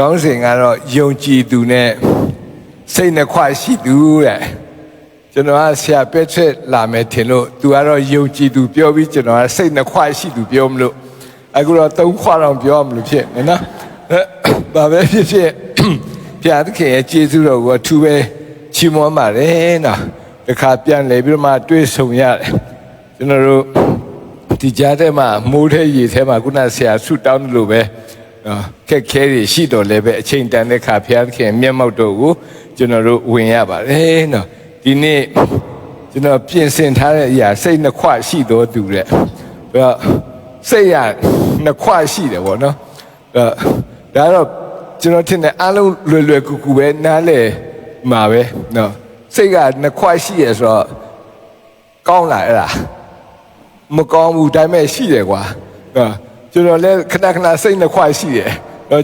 ကောင်းစဉ်ကတော့ယုံကြည်သူနဲ့စိတ်နှခွရှိသူတဲ့ကျွန်တော်ကဆရာပဲထက်လာမယ်ထင်လို့သူကတော့ယုံကြည်သူပြောပြီးကျွန်တော်ကစိတ်နှခွရှိသူပြောမလို့အခုတော့3ခွတော့ပြောမလို့ဖြစ်နေနော်ဘာပဲဖြစ်ဖြစ်ဘုရားသခင်ရဲ့ကျေးဇူးတော်ကိုအထူးပဲချီးမွမ်းပါတယ်နော်တခါပြန်လေပြီးတော့မှတွေ့ဆုံရတယ်ကျွန်တော်တို့ဒီကြားထဲမှာမိုးထဲရေထဲမှာခုနဆရာဆုတောင်းလို့ပဲခက်ခဲတွေရှိတော်လည်းပဲအချိန်တန်တဲ့ခါဘုရားသခင်မျက်မှောက်တော်ကိုကျွန်တော်တို့ဝင်ရပါတယ်နော်ဒီနေ့ကျွန်တော်ပြင်ဆင်ထားတဲ့အရာစိတ်နှခွရှိတော်သူတဲ့စိတ်ရနှခွရှိတယ်ပေါ့နော်ဒါတော့ကျွန်တော်ထင်တယ်အားလုံးလွယ်ကူကူပဲနားလေမှာပဲနော်စိတ်ကနှခွရှိရဆိုတော့ကောင်းလာအဲ့ဒါမကောင်းဘူးဒါပေမဲ့ရှိတယ်ကွာကျွန်တော်လည်းခဏခဏစိတ်နှခွရှိတယ်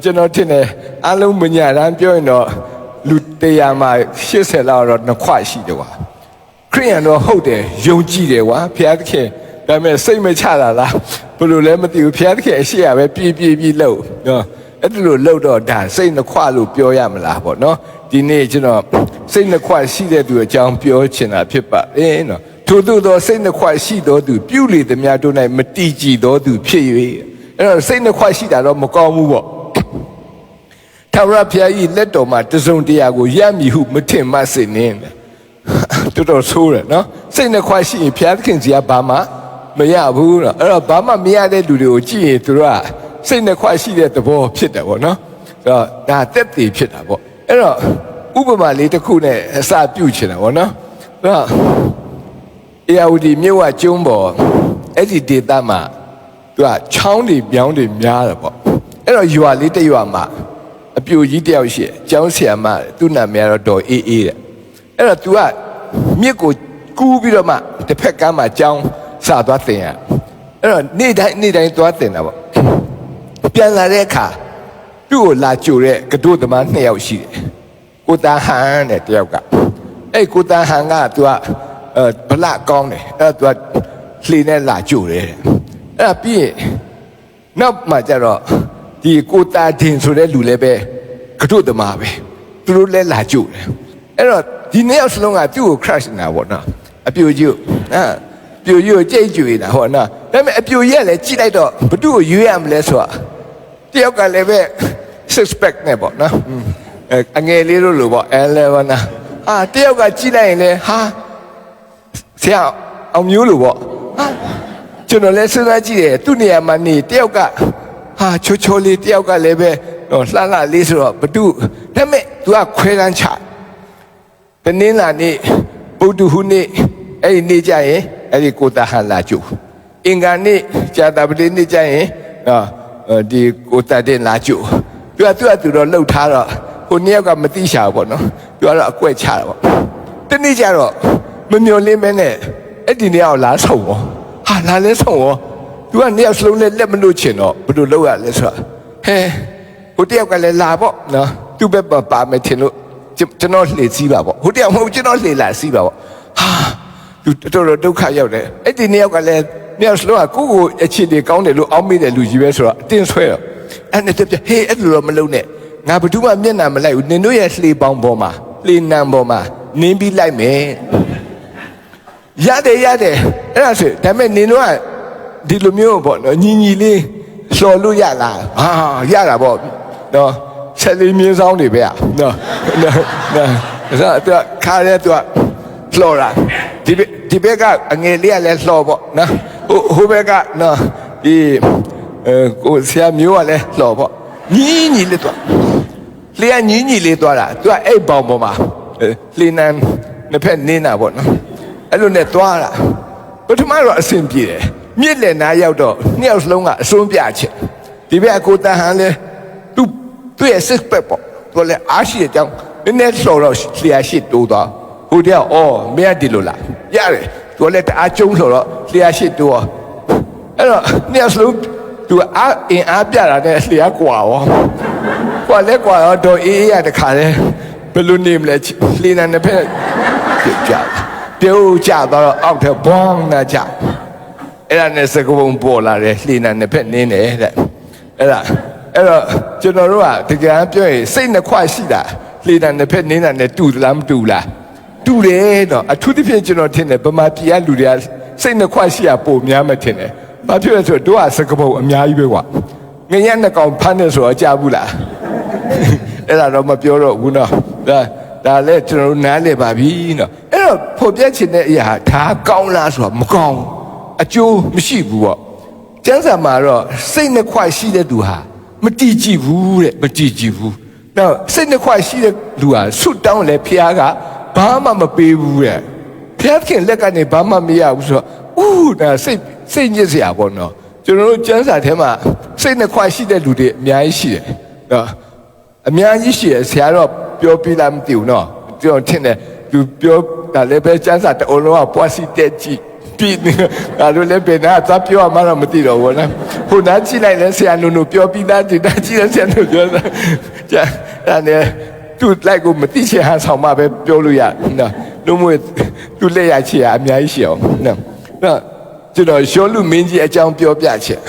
ကျွန်တော်ထင်တယ်အားလုံးမညာတမ်းပြောရင်တော့လူ100မှာ80လောက်တော့နှခွရှိတယ်ကွာခရိယန်တော့ဟုတ်တယ်ယုံကြည်တယ်ကွာဘုရားသခင်ဒါပေမဲ့စိတ်မချတာလားဘယ်လိုလဲမသိဘူးဘုရားသခင်အရှိရပဲပြေးလို့နော်အဲ့ဒါလိုလို့တော့ဒါစိတ်နှခွလို့ပြောရမလားပေါ့နော်ဒီနေ့ကျွန်တော်စိတ်နှခွရှိတဲ့သူအကြောင်းပြောချင်တာဖြစ်ပါတယ်နော်ထို့သောစိတ်နှခွရှိသောသူပြုလေသမျှတို့၌မတည်ကြည်သောသူဖြစ်၍အဲ့တော့စိတ်နှခွရှိတာတော့မကောင်းဘူးပေါ့ထာဝရဘုရား၏လက်တော်မှာတစုံတရာကိုရမည်ဟုမထင်မှစေနှင့်တော်တော်ဆိုးတယ်နော်စိတ်နှခွရှိရင်ဘုရားသခင်ကြီးကဘာမှမရဘူးနော်အဲ့တော့ဘာမှမရတဲ့လူတွေကိုကြည့်ရင်သူတို့ကစိတ်နှခွရှိတဲ့သဘောဖြစ်တယ်ပေါ့နော်အဲ့တော့ဒါတက်တည်ဖြစ်တာပေါ့အဲ့တော့ဥပမာလေးတစ်ခုနဲ့အစပြုချင်တာပေါ့နော်အဲ့တော့အေယာဝတီမြို့ကကျုံးပေါ်အဲ့ဒီဒေသမှာသူကချောင်းတွေပြောင်းတွေများတယ်ပေါ့အဲ့တော့ရွာလေးတစ်ရွာမှာအပြိုကြီးတယောက်ရှိတယ်ကျောင်းဆရာမသူ့နာမည်ကတော့ဒေါ်အေးအေးတဲ့အဲ့တော့ तू ကမြစ်ကိုကူးပြီးတော့မှတစ်ဖက်ကမ်းမှာကျောင်းစာသွားသင်ရအဲ့တော့နေ့တိုင်းသွားသင်တာပေါ့ပြန်လာတဲ့အခါသူ့ကိုလာကြိုတဲ့ကတို့သမား2ယောက်ရှိတယ်ကိုတာဟန်တဲ့တယောက်ကအဲ့ကိုတာဟန်က तू ကဗလကောင်းတယ်အဲ့တော့ तू ကလှေနဲ့လာကြိုတယ်အဲ့ဒါပြီးရင်နောက်မှကျတော့ဒီကိုတာတင်ဆိုတဲ့လူလည်းပဲကတို့သမားပဲသူတို့လည်းလာကြိုတယ်အဲ့တော့ဒီ2ယောက်စလုံးကသူ့ကို crush နေတာပေါ့နော်အပြိုကြီးကိုပြိုကြီးကိုကြိတ်ကြွေတာဟောနော်ဒါပေမဲ့အပြိုကြီးကလည်းကြည့်လိုက်တော့ဘသူ့ကိုရွေးရမလဲဆိုတာတယောက်ကလည်းပဲ suspect နဲ့ပေါ့နော်အငယ်လေးတို့လိုပေါ့ L11 နာတယောက်ကကြည့်လိုက်ရင်လည်းဟာဆရာအောင်မျိုးလိုပေါ့ကျွန်တော်လည်းစဉ်းစားကြည့်တယ်သူ့နေရာမှာနေတယောက်ကချိုလေးတယောက်ကလည်းပဲလှလှလေးဆိုတော့ဘသူဒါပေမဲ့ तू ကခွဲတန်းချတနင်္လာနေ့ပုဒ်တူဟုနေ့အဲ့ဒီနေ့ကျရင်အဲ့ဒီကိုတာဟန်လာကျူအင်္ဂါနေ့ကြာတာပတိနေ့ကျရင်ဒီကိုတာတင်လာကျူသူတော့လှုပ်ထားတော့ဟိုနှစ်ယောက်ကမသိရှာဘူးပေါ့နော်သူကတော့အကွက်ချတာပေါ့တနေ့ကျတော့မမျော်လင့်မဲနဲ့အဲ့ဒီနေ့အောင်လာဆုံရောလာလဲဆုံရောသူကနှစ်ယောက်စလုံးနဲ့လက်မလို့ချင်တော့ဘယ်လိုလုပ်ရလဲဆိုတော့ဟိုတယောက်ကလည်းလာပေါ့နော်သူ့ဘက်ပါမယ်ထင်လို့ကျွန်တော်လှေစီးပါပေါ့ဟိုတယောက်မဟုတ်ကျွန်တော်လှေလာစီးပါပေါ့သူတော်ဒုက္ခရောက်တယ်အဲ့ဒီနှစ်ယောက်ကလည်းနှစ်ယောက်စလုံးကကိုယ့်ကိုအခြေအနေကောင်းတယ်လို့အောက်မေ့တဲ့လူကြီးပဲဆိုတော့အတင်းဆွဲတော့အဲ့နဲ့တပြဟေးအဲ့လိုတော့မလုပ်နဲ့ငါဘယ်သူမှမျက်နှာမလိုက်ဘူးနင်တို့ရဲ့လှေပေါင်းပေါ်မှာလှေနံပေါ်မှာနင်းပြီးလိုက်မယ်ရတယ်အဲ့ဒါဆိုဒါပေမဲ့နင်တို့ကဒီလိုမျိုးပေါ့နော်ညီလေးလျှော်လို့ရလားရတာပေါ့နော်ဆက်လေးမြင်းဆောင်တွေပဲနော်အဲ့ဒါခါရဲသူကလှော်တာဒီဘက်ကအငယ်လေးကလည်းလှော်ပေါ့နော်ဟိုဘက်ကနော်ဒီကိုဆရာမျိုးကလည်းလှော်ပေါ့ညီလေးသွားလေကညီလေးသွားတာသူကအဲ့ပေါင်ပေါ်မှာလေနံနှစ်ဖက်နင်းတာပေါ့နော်အဲ့လိုနဲ့သွားတာပထမတော့အဆင်ပြေတယ်မြစ်လည်းနားရောက်တော့နှစ်ယောက်စလုံးကအစွန်းပြချက်ဒီဘက်ကိုတန်ဟန်လဲသူ့ရဲ့ six pack ပေါ့သူလည်းအားရှိတဲ့အကြောင်းနည်းနည်းဆော်တော့လျှာရှိတိုးသွားဟိုတယောက်မင်းကဒီလိုလားရတယ်သူလည်းတအားကျုံးဆော်တော့လျှာရှိတိုးသွားအဲ့တော့နှစ်ယောက်စလုံးသူအားပြတာနဲ့လျှာကွာရောကွာရောတော့အေးရတခါလဲဘယ်လိုနေမလဲလင်းနေဖက်ပြုတ်ကြတော့အောက်ထက်ဘုံနာကြအဲ့ဒါနဲ့စကပုံပေါ်လာတယ်လှေနာနှစ်ဖက်နင်းတယ်တဲ့အဲ့ဒါ ကျွန်တော်တို့ကတကယ်ပြောရင်စိတ်နှစ်ခွရှိတာလေတံတစ်ဖက်နင်းတာနဲ့တူလားမတူလားတူတယ်တော့အထူးသဖြင့်ကျွန်တော်ထင်တယ်ဗမာပြည်ကလူတွေကစိတ်နှစ်ခွရှိရပိုများမှထင်တယ်ဘာဖြစ်လဲဆိုတော့တို့ကစကပုံအများကြီးပဲကွာငရဲနှစ်ကောင်ဖမ်းနေဆိုတော့ကြားဘူးလားအဲ့ဒါတော့မပြောတော့ဘူးနော်ဒါလည်းကျွန်တော်တို့နားလည်ပါပြီနော်အဲ့တော့ဖော်ပြချင်တဲ့အရာဒါကောင်းလားဆိုတော့မကောင်းအကျိုးမရှိဘူးပေါ့ကျမ်းစာမှာတော့စိတ်နှစ်ခွရှိတဲ့သူဟာမတည်ကြည်ဘူးတဲ့မတည်ကြည်ဘူးနောက်စိတ်နှစ်ခွရှိတဲ့လူဟာဆွတ်တောင်းလဲဖခင်ကဘာမှမပေးဘူးတဲ့ဖခင်လက်ကနေဘာမှမရဘူးဆိုတော့ဒါစိတ်ညစ်စရာပေါ့နော်ကျွန်တော်တို့ကျမ်းစာထဲမှာစိတ်နှစ်ခွရှိတဲ့လူတွေအများကြီးရှိတယ်နော်အများကြီးရှိတယ်ဆရာတော့ပြောပြလားမသိဘူးနော်ကျွန်တော်ထင်တယ်သူပြောတာလည်းပဲကျမ်းစာတအုံလုံးကပွားစီတက်ကြည့်ပြီးဒါလိုလည်းပဲနာသွားပြောမှတော့မသိတော့ဘူးနော်ဟိုနားကြည့်လိုက်လဲဆရာနုံပြောပြီးသားဒီနားကြည့်လဲဆရာနုံပြောတာကျန်အဲ့နဲ့သူလိုက်ကိုမသိချင်ဟန်ဆောင်မှပဲပြောလို့ရနော်လုံးဝသူလက်ရချင်အများကြီးရှိအောင်နော်ကျွန်တော်ရှောလူမင်းကြီးအကြောင်းပြောပြချက်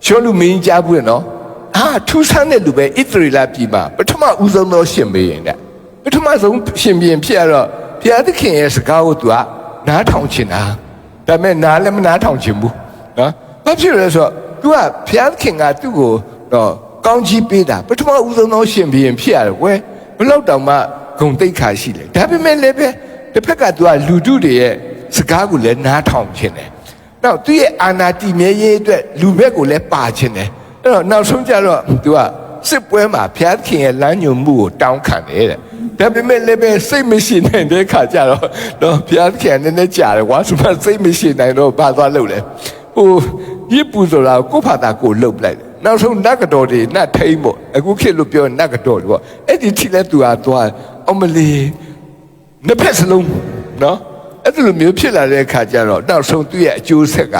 ရှောလူမင်းကြားဘူးရနော်ထူးဆန်းတဲ့လူပဲဣသရေလပြည်မှာပထမဦးဆုံးသောရှင်ဘုရင်တဲ့ပထမဆုံးရှင်ဘုရင်ဖြစ်ရတော့ဘုရားသခင်ရဲ့စကားကိုသူကနားထောင်ချင်တာဒါပေမဲ့နားလည်းမနားထောင်ချင်ဘူးနော်ဘာဖြစ်လဲဆိုတော့သူကဘုရားသခင်ကသူ့ကိုတော့ကောင်းကြီးပေးတာပထမဦးဆုံးသောရှင်ဘုရင်ဖြစ်ရတယ်ကွယ်ဘလောက်တောင်မှဂုဏ်သိက္ခာရှိတယ်ဒါပေမဲ့လည်းပဲတစ်ဖက်ကသူကလူထုတွေရဲ့စကားကိုလည်းနားထောင်ချင်တယ်နောက်သူ့ရဲ့အာနာတိမြဲရေးအတွက်လူဘက်ကိုလည်းပါချင်တယ်အဲ့တော့နောက်ဆုံးကြတော့သူကစစ်ပွဲမှာဘုရားသခင်ရဲ့လမ်းညွှန်မှုကိုတောင်းခံတယ်တဲ့ဒါပေမဲ့လည်းပဲစိတ်မရှိနိုင်တဲ့ခါကျတော့ဘုရားသခင်နည်းနည်းကြာတယ်ကွာဆိုမှစိတ်မရှိနိုင်တော့ဘာသွားလုပ်လဲဟိုရစ်ပူဆိုတာကိုဖာတာကိုလှုပ်လိုက်တယ်နောက်ဆုံးနတ်ကတော်တွေနတ်ထိန်ပေါ့အခုခေတ်လို့ပြောနတ်ကတော်တွေပေါ့အဲ့ဒီထိလဲသူကသွားအမလီနှစ်ဖက်စလုံးနော်အဲ့လိုမျိုးဖြစ်လာတဲ့အခါကျတော့နောက်ဆုံးသူ့ရဲ့အကျိုးဆက်က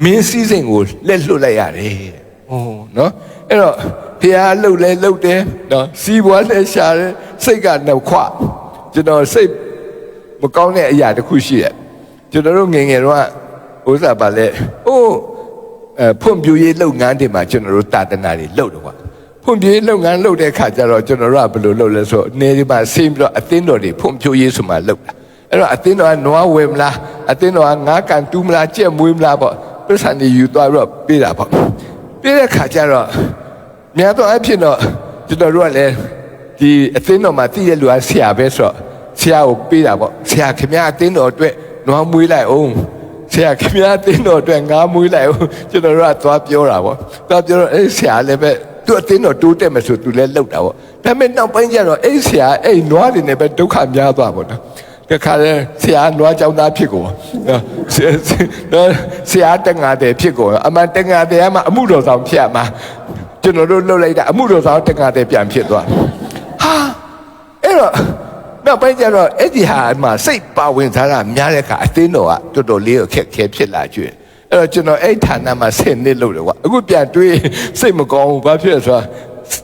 မင်းစည်းစိမ်ကိုလက်လွတ်လိုက်ရတယ်နော်အဲ့တော့ဖះလှုပ်လဲလှုပ်တယ်နော်စီးပွားလဲရှာတယ်စိတ်ကနှုတ်ခွကျွန်တော်စိတ်မကောင်းတဲ့အရာတစ်ခုရှိတယ်ကျွန်တော်တို့ငယ်ငယ်တော့ဥစ္စာပါလဲဖွံ့ဖြိုးရေးလုပ်ငန်းတွေမှာကျွန်တော်တို့တာသနာတွေလုပ်တယ်ကွာဖွံ့ဖြိုးရေးလုပ်ငန်းလုပ်တဲ့အခါကျတော့ကျွန်တော်တို့ကဘယ်လိုလုပ်လဲဆိုတော့နေဒီမှာဆင်းပြီးတော့အသင်းတော်တွေဖွံ့ဖြိုးရေးဆိုမှလုပ်တာအဲ့တော့အသင်းတော်ကနွားဝယ်မလားအသင်းတော်ကငါးကန်တူးမလားကြက်မွေးမလားပေါ့ပြဿနာတွေယူသွားပြီးတော့ပေးတာပေါ့ပေးတဲ့ခါကျတော့များတော့အဖြစ်တော့ကျွန်တော်တို့ကလည်းဒီအသင်းတော်မှာတည်ရလူကဆရာပဲဆိုတော့ဆရာကိုပေးတာပေါ့ဆရာခင်ဗျားအသင်းတော်အတွက်နွားမွေးလိုက်အောင်ဆရာခင်ဗျားအသင်းတော်အတွက်ငါးမွေးလိုက်အောင်ကျွန်တော်တို့ကသွားပြောတာပေါ့သွားပြောတော့အဲ့ဆရာလည်းပဲသူအသင်းတော်တိုးတက်မယ်ဆိုသူလည်းလှုပ်တာပေါ့ဒါပေမဲ့နောက်ပိုင်းကျတော့အဲ့ဆရာအဲ့နွားတွေနဲ့ပဲဒုက္ခများသွားပေါ့နော်တခါလဲဆရာနွားကြောင်းသားဖြစ်ကုန်နော်ဆရာတငါတဲ့ဖြစ်ကုန်အမှန်တငါတဲ့မှာအမှုတော်ဆောင်ဖြစ်မှာကျွန်တော်တို့လှုပ်လိုက်တာအမှုတော်ဆောင်တငါတဲ့ပြန်ဖြစ်သွားဟာအဲ့တော့နောက်ပိုင်းကျတော့အဲ့ဒီဟာမှာစိတ်ပါဝင်စားတာများတဲ့အခါအသင်းတော်ကတော်တော်လေးခက်ခဲဖြစ်လာကျွဲ့အဲ့တော့ကျွန်တော်အဲ့ဌာနမှာ10နှစ်လုပ်တယ်ကွာအခုပြန်တွေးစိတ်မကောင်းဘူးဘာဖြစ်လဲဆိုတော့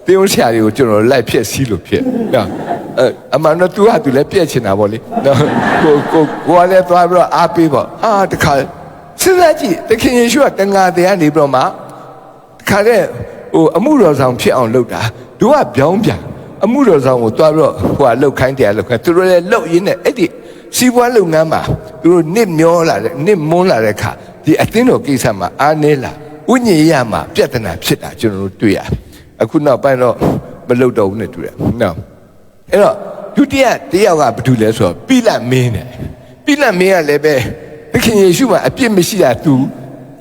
တင်းဦးဆရာတွေကိုကျွန်တော်လိုက်ဖြစ်စီးလို့ဖြစ်နော်အမှန်တော့သူကသူလည်းပြက်ချင်တာပေါ့လေနော်ကိုလည်းသွားပြီးတော့အားပေးပေါ့တခါစဉ်းစားကြည့်တခင်ယေရှုကတန်ဃာတွေကနေပြီးတော့မှတခါတဲ့အမှုတော်ဆောင်ဖြစ်အောင်လုပ်တာသူကပြောင်းပြန်အမှုတော်ဆောင်ကိုသွားပြီးတော့ဟိုကလှုပ်ခိုင်းတယ်လှုပ်ခိုင်းသူတို့လည်းလှုပ်ရင်းနဲ့အဲ့ဒီစီးပွားလုပ်ငန်းမှာသူတို့နစ်မျောလာတဲ့နစ်မွန်းလာတဲ့ခါဒီအသင်းတော်ကိစ္စမှာအားနည်းလာဥညင်ရမှာပြဿနာဖြစ်တာကျွန်တော်တို့တွေ့ရအခုနောက်ပိုင်းတော့မလုပ်တော့ဘူးနဲ့တူတယ်နော်အဲ့တော့ဒုတိယတယောက်ကဘာလို့လဲဆိုတော့ပိလတ်မင်းနဲ့ပိလတ်မင်းကလည်းပဲသခင်ယေရှုမှာအပြစ်မရှိတာသူ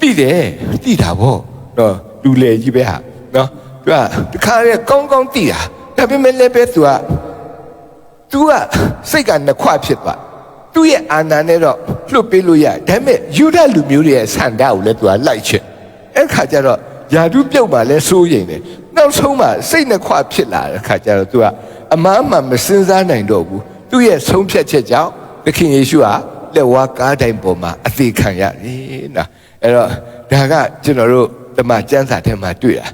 သိတယ်သိတာပေါ့နော်လူလေကြီးပဲဟာနော်သူကတခါလေကောင်းကောင်းသိတာဒါပေမဲ့လည်းပဲသူကစိတ်ကနှစ်ခွဖြစ်သွားသူ့ရဲ့အာဏာနဲ့တော့လွတ်ပေးလို့ရဒါပေမဲ့ယူဒလူမျိုးတွေရဲ့ဆန္ဒကိုလည်းသူကလိုက်ချင်အဲ့ခါကျတော့ယာတုပြုတ်မှလည်းစိုးရိမ်တယ်နောက်ဆုံးမှစိတ်နှစ်ခွဖြစ်လာတဲ့ခါကျတော့သူကအမှားမှမစင်စားနိုင်တော့ဘူးသူ့ရဲ့ဆုံးဖြတ်ချက်ကြောင့်သခင်ယေရှုဟာလက်ဝါးကားတိုင်းပေါ်မှာအသေးခံရတယ်နော်အဲ့တော့ဒါကကျွန်တော်တို့ဓမ္မကျမ်းစာထဲမှာတွေ့တာ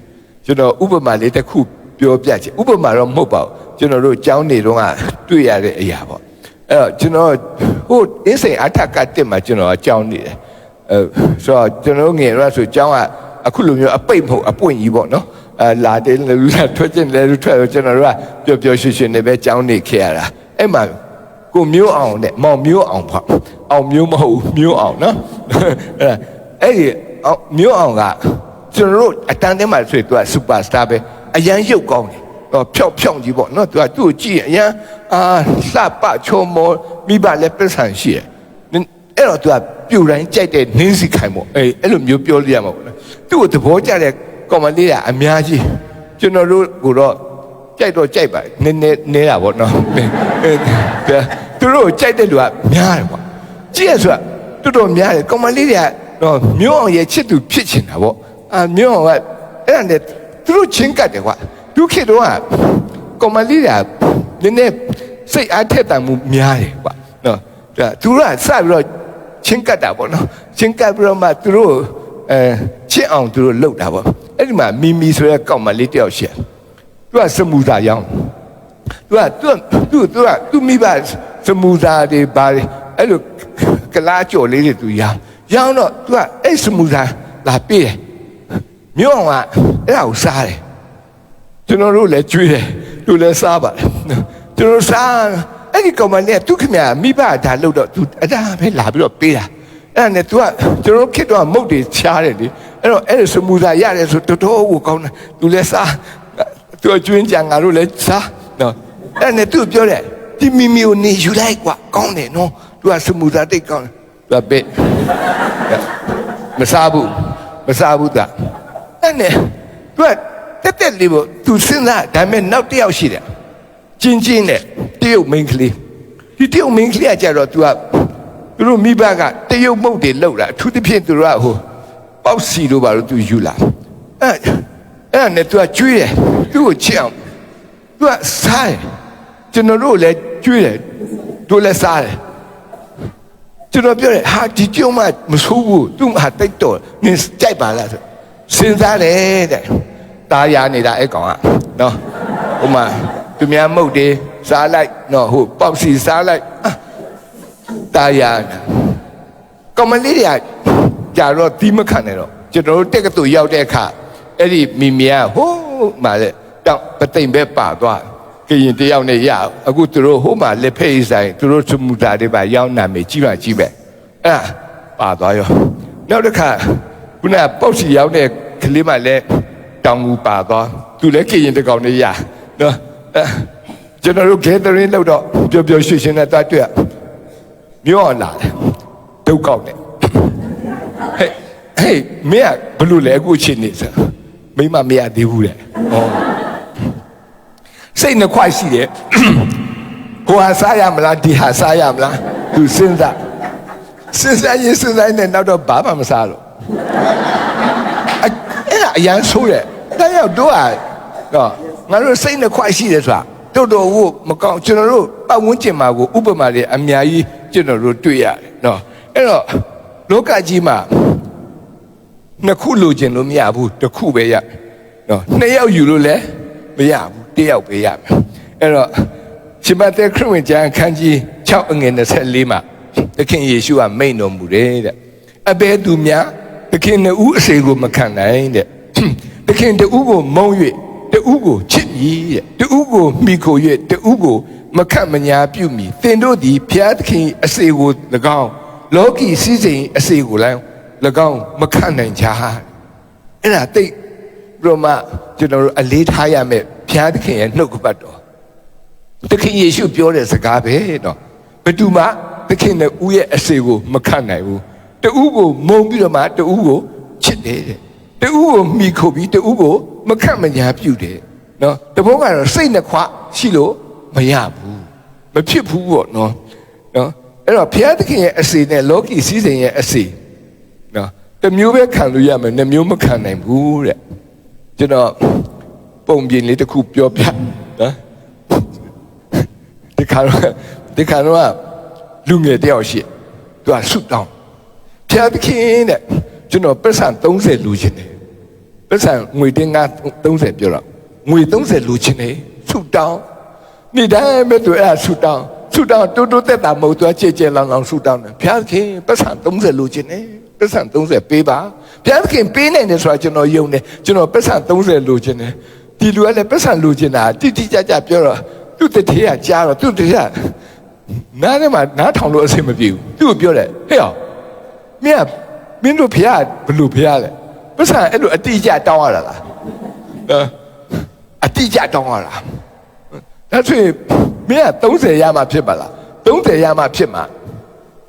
ကျွန်တော်ဥပမာလေးတစ်ခုပြောပြချင်ဥပမာတော့မဟုတ်ပါဘူးကျွန်တော်တို့ကျောင်းနေတော့ကတွေ့ရတဲ့အရာပေါ့အဲ့တော့ကျွန်တော်ဟိုအင်းစိန်အထက်ကတက်မှာကျွန်တော်ကကျောင်းနေတယ်ဆိုတော့ကျွန်တော်ငယ်တော့ဆိုကျောင်းကအခုလိုမျိုးအပိတ်မဟုတ်အပွင့်ကြီးပေါ့နော် လာတယ်လူလာထွက်ကျင်တယ်လူထွက်တော့ကျွန်တော်တို့ကပျော်ပျော်ရွှင်ရွှင်နဲ့ပဲကြောင်းနေခဲ့ရတာအဲ့မှာကိုမျိုးအောင်နဲ့မောင်မျိုးအောင်ပေါ့အောင်မျိုးမဟုတ်မျိုးအောင်နော်အဲ့ဒီမျိုးအောင်ကကျွန်တော်တို့အတန်းထဲမှာဆိုသူကစူပါစတာပဲအရန်ရုပ်ကောင်းတယ်ဖြောက်ကြီးပေါ့နော်သူကသူ့ကိုကြည့်အရန်လှပချုံမောမိဘလည်းပြဿနာရှိတယ်အဲ့တော့သူကပြူတိုင်းကြိုက်တဲ့နင်းစီခိုင်ပေါ့အဲ့လိုမျိုးပြောလို့ရမှာပေါ့နော်သူ့ကိုသဘောကျတဲ့ကောင်မလေးကအများကြီးကျွန်တော်တို့ကတော့ကြိုက်တော့ကြိုက်ပါနေတာပေါ့နော်သူတို့ကြိုက်တဲ့လူကများတယ်ပေါ့ကြည့်ရဆိုတော့တော်တော်များတယ်ကောင်မလေးတွေကမျိုးအောင်ရဲ့ချစ်သူဖြစ်ချင်တာပေါ့မျိုးအောင်ကအဲ့ဒါနဲ့သူတို့ချင်းကတ်တယ်ကွာဒုက္ခတော့ကောင်မလေးတွေကနည်းနည်းစိတ်အားထက်သန်မှုများတယ်ကွာနော်သူတို့ကစပြီးတော့ချင်းကတ်တာပေါ့နော်ချင်းကတ်ပြီးတော့မှသူတို့ချစ်အောင်သူတို့လှုပ်တာပေါ့အဲ့ဒီမှာမီမီဆိုတဲ့ကောင်မလေးတယောက်ရှိတယ်သူကစမူစာရောင်းသူမိဘစမူစာတွေပါအဲ့လိုကလားကြော်လေးတွေသူရောင်းတော့သူကအဲ့စမူစာလာပေးတယ်မြို့အောင်ကအဲ့ဒါကိုစားတယ်ကျွန်တော်တို့လည်းကျွေးတယ်သူလည်းစားပါတယ်ကျွန်တော်စားအဲ့ဒီကောင်မလေးကသူခင်ဗျာမိဘဒါလှုပ်တော့သူအဲ့ဒါပဲလာပြီးတော့ပေးတာအဲ့ဒါနဲ့ तू ကကျွန်တော်ခေတ်တော့မုတ်တွေချားတယ်လေအဲ့တော့အဲ့စမူစာရတယ်ဆိုတော်တော်ကိုကောင်းတယ် तू လည်းစား तू ကျွင်းကြံငါတို့လည်းစားနော်အဲ့နဲ့ तू ပြောတယ်ဒီမီမီကိုနေယူလိုက်ကွာကောင်းတယ်နော် तू ကစမူစာတိတ်ကောင်းတယ် तू ပဲမစားဘူးတာအဲ့နဲ့ तू ကတက်လေးပေါ့ तू စဉ်းစားဒါပေမဲ့နောက်တစ်ယောက်ရှိတယ်ချင်းနဲ့တရုတ်မိန်းကလေးဒီတရုတ်မိန်းကလေးကကြတော့ तू ကသူတို့မိဘကတရုတ်မုတ်တွေလှုပ်တာအထူးသဖြင့်သူတို့ကဟိုပေါက်စီတို့ဘာလို့သူယူလာအဲ့နဲ့သူကကျွေးတယ်သူ့ကိုချစ်အောင်သူကစားတယ်ကျွန်တော်တို့လည်းကျွေးတယ်တို့လည်းစားတယ်ကျွန်တော်ပြောတယ်ဟာဒီကျုံမမဆိုးဘူးသူ့မှာတိတ်တော့နင်ကြိုက်ပါလားဆိုစဉ်းစားတယ်တဲ့ตาရနေတာအဲ့ကောင်ကနော်ဟိုမှာသူများမုတ်တွေစားလိုက်နော်ဟိုပေါက်စီစားလိုက်ตาရကောင်မလေးတွေကကြာတော့တီးမခံနဲ့တော့ကျွန်တော်တို့တက်ကတူရောက်တဲ့အခါအဲ့ဒီမိမီယာဟိုးမှလည်းတောက်ပသိမ်ပဲပါသွားကရင်တယောက်နဲ့ရအခုသူတို့ဟိုးမှလက်ဖိတ်ဆိုင်သူတို့စမူတာတွေပါရောက်နာမယ်ကြီးပဲအဲ့ပါသွားရောနောက်တစ်ခါခုနပေါက်စီရောက်တဲ့ကလေးမှလည်းတောင်ငူပါသွားသူလည်းကရင်တကောင်နဲ့ရနော်ကျွန်တော်တို့ gathering လုပ်တော့ပျော်ပျော်ရွှင်ရွှင်နဲ့တွေ့မျိုးအောင်လာတယ်ဒုက္ခောက်နဲ့ဟေးမင်းကဘလို့လဲအခုချင်းနေစမိမမရသေးဘူးတဲ့ဟောစိတ်နှစ်ခွရှိတယ်ဟိုဟာစားရမလားဒီဟာစားရမလားသူစဉ်းစားနဲ့နောက်တော့ဘာမှမစားလို့အဲ့ဒါအရန်ဆိုးတယ်ဒါရောက်တော့ငါတို့စိတ်နှစ်ခွရှိတယ်ဆိုတာတော်ဟိုမကောင်းကျွန်တော်တို့ပတ်ဝန်းကျင်မှာကိုဥပမာတွေအများကြီးကျွန်တော်တို့တွေ့ရတယ်နော်အဲ့တော့လောကကြီးမှာနှစ်ခုလိုချင်လို့မရဘူးတစ်ခုပဲရနော်နှစ်ယောက်ယူလို့လည်းမရဘူးတစ်ယောက်ပဲရမယ်အဲ့တော့ရှင်မသက်ခရစ်ဝင်ကျမ်းအခန်းကြီး6အငယ်24မှာသခင်ယေရှုကမိန့်တော်မူတယ်တဲ့အဘယ်သူများသခင်နှစ်ဦးအစေကိုမခံနိုင်တဲ့သခင်တဦးကိုမုန်း၍တဦးကိုချစ်မည်တဲ့တဦးကိုမိခို၍တဦးကိုမခတ်မညာပြုမည်သင်တို့သည်ဘုရားသခင်အစေကို၎င်းလောကီစည်းစိမ်အစေကို၎င်းမခံနိုင်ကြအဲ့ဒါတိတ်ဘုရားကျွန်တော်တို့အလေးထားရမယ်ဘုရားသခင်ရဲ့နှုတ်ကပတ်တော်သခင်ယေရှုပြောတဲ့စကားပဲတော့ဘယ်သူမှသခင်နဲ့ဦးရဲ့အစေကိုမခံနိုင်ဘူးတဦးကိုမုန်းပြီးတော့မှတဦးကိုချစ်တယ်တဲ့တဦးကိုမိခိုပြီးတဦးကိုမခတ်မညာပြုတယ်နော်တဘုံကတော့စိတ်နှစ်ခွရှိလို့မရဘူးမဖြစ်ဘူးပေါ့နော်အဲ့တော့ဘုရားသခင်ရဲ့အစေနဲ့လောကီစည်းစိမ်ရဲ့အစေနော်တစ်မျိုးပဲခံလို့ရမယ်နှစ်မျိုးမခံနိုင်ဘူးတဲ့ကျွန်တော်ပုံပြင်လေးတစ်ခုပြောပြနော်ဒီခါတော့လူငယ်တယောက်ရှိသူကဆုတောင်းဘုရားသခင်တဲ့ကျွန်တော်ပတ်စံ30လူချင်တယ်ပတ်စံငွေတင်း30ပြောတော့ငွေ30လူချင်တယ်ဆုတောင်းနေ့တိုင်းပဲသူအဲ့ဒါဆုတောင်းတိုးတက်တာမဟုတ်သူကြဲလောင်ဆုတောင်းတယ်ဘုရားသခင်ပတ်စံ30လူချင်တယ်ပတ်စံ30ပေးပါ ဘုရားသခင်ပေးနိုင်တယ်ဆိုတာကျွန်တော်ယုံတယ်ကျွန်တော်ပတ်စံ30လိုချင်တယ်ဒီလူကလည်းပတ်စံလိုချင်တာတိတိကျကျပြောတော့သူ့တတိယကြားတော့သူ့တတိယနားထဲမှာနားထောင်လို့အဆင်မပြေဘူးသူ့ကိုပြောတယ်ဟဲ့အောင်မင်းတို့ဘုရားဘယ်လိုဘုရားလဲပတ်စံအဲ့လိုအတိအကျတောင်းရတာလားအတိအကျတောင်းရတာဒါဆိုရင်မင်းက30ရမှဖြစ်ပါလား30ရမှဖြစ်မှာ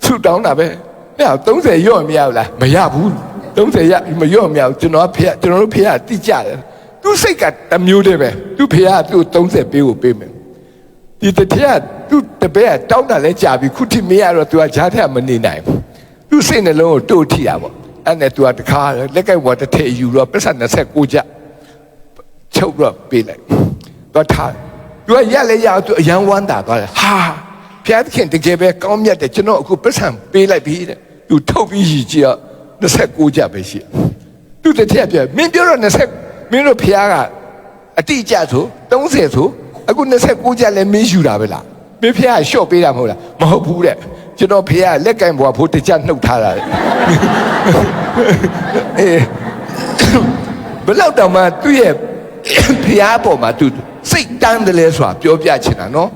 ဆုတောင်းတာပဲဟဲ့30ရော့မရဘူးလားမရဘူး30ရမရော့မရဘူးကျွန်တော်တို့ဖေကတိကျတယ်သူစိတ်ကတမျိုးတည်းပဲသူဖေကသူ့30ပေးကိုပေးမယ်ဒီတတိယသူတပည့်ကတောင်းတာလဲကြာပြီခုထိမရတော့သူကဂျားထက်မနေနိုင်ဘူးသူစိတ်နှလုံးကိုတို့ထိတာပေါ့အဲ့နဲ့သူကတခါလက်ကဝတ်တစ်ထည့်ယူတော့ပစ္စ29ကျချုပ်တော့ပေးလိုက်တော့ထားသူကရက်လဲရအောင်သူအယံဝမ်းတာသွားတယ်ဟာဖျားသခင်တကယ်ပဲကောင်းမြတ်တယ်ကျွန်တော်အခုပစ္စံပေးလိုက်ပြီတဲ့သူထုတ်ပြီးရည်ကြည့်တော့29ကျပဲရှိသူတတိယပြမင်းပြောတော့20မင်းတို့ဖျားကအတိအကျဆို30ဆိုအခု29ကျလည်းမင်းယူတာပဲလားမင်းဖျားရှော့ပေးတာမဟုတ်လားမဟုတ်ဘူးတဲ့ကျွန်တော်ဖျားလက်ကင်ဘွားဖို့တကြနှုတ်ထားတာဘယ်တော့မှသူ့ရဲ့ဖျားပေါ်မှာသူစိတ်တန်းတယ်လဲဆိုတာပြောပြချင်တာနော်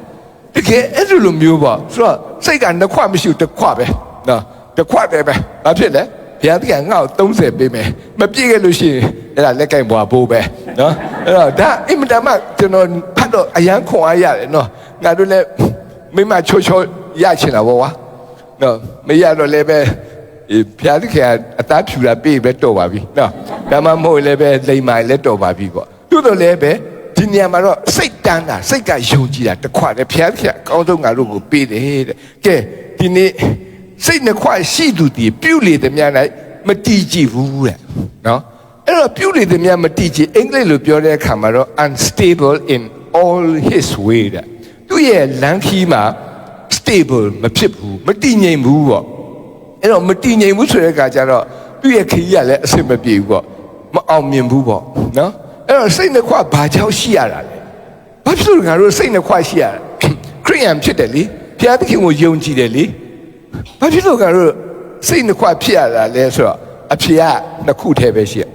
တကယ်အဲ့လိုမျိုးပေါ့ဆိုတော့စိတ်ကနှစ်ခွမရှိတစ်ခွပဲနော်တစ်ခွပဲဘာဖြစ်လဲဘုရားသခင်ငါ့ကို30ပေးမယ်မပြည့်ခဲ့လို့ရှိရင်အဲ့ဒါလက်ကင်ဘွားဘိုးပဲနော်အဲ့တော့ဒါအင်မတန်မှကျွန်တော်ဖတ်တော့အယံခွန်အားရတယ်နော်ငါတို့လည်းမိမချိုးရချင်တာပေါ့ကွာနော်မရတော့လည်းပဲဘုရားသခင်အသားဖြူတာပြေးပဲတော်ပါပြီနော်ဒါမှမဟုတ်လည်းပဲလိမ္မာလည်းတော်ပါပြီပေါ့တို့တော့လည်းပဲဒီနေရာမှာတော့စိတ်တန်းတာစိတ်ကယုံကြည်တာတစ်ခွတယ်ဘုရားသခင်အကောင်းဆုံးငါတို့ကိုပေးတယ်တဲ့ကဲဒီနေ့စိတ်နှစ်ခွရှိသူတည်ပြုလေသည်များ၌မတည်ကြည်ဘူးတဲ့နော်အဲ့တော့ပြုလေသည်များမတည်ကြည်အင်္ဂလိပ်လိုပြောတဲ့အခါမှာတော့ unstable in all his way တဲ့သူ့ရဲ့လမ်းခီးမှာ stable မဖြစ်ဘူးမတည်ငြိမ်ဘူးပေါ့အဲ့တော့မတည်ငြိမ်ဘူးဆိုတဲ့အခါကျတော့သူ့ရဲ့ခီးကလည်းအဆင်မပြေဘူးပေါ့မအောင်မြင်ဘူးပေါ့နော်အဲ့တော့စိတ်နှစ်ခွဘာကြောင့်ရှိရတာလဲဘာဖြစ်လို့ငါတို့စိတ်နှစ်ခွရှိရတာခရိယန်ဖြစ်တယ်လေဘုရားသခင်ကိုယုံကြည်တယ်လေဘာဖြစ်လို့ငါတို့စိတ်နှစ်ခွဖြစ်ရတာလဲဆိုတော့အဖြေကနှစ်ခုတည်းပဲရှိရ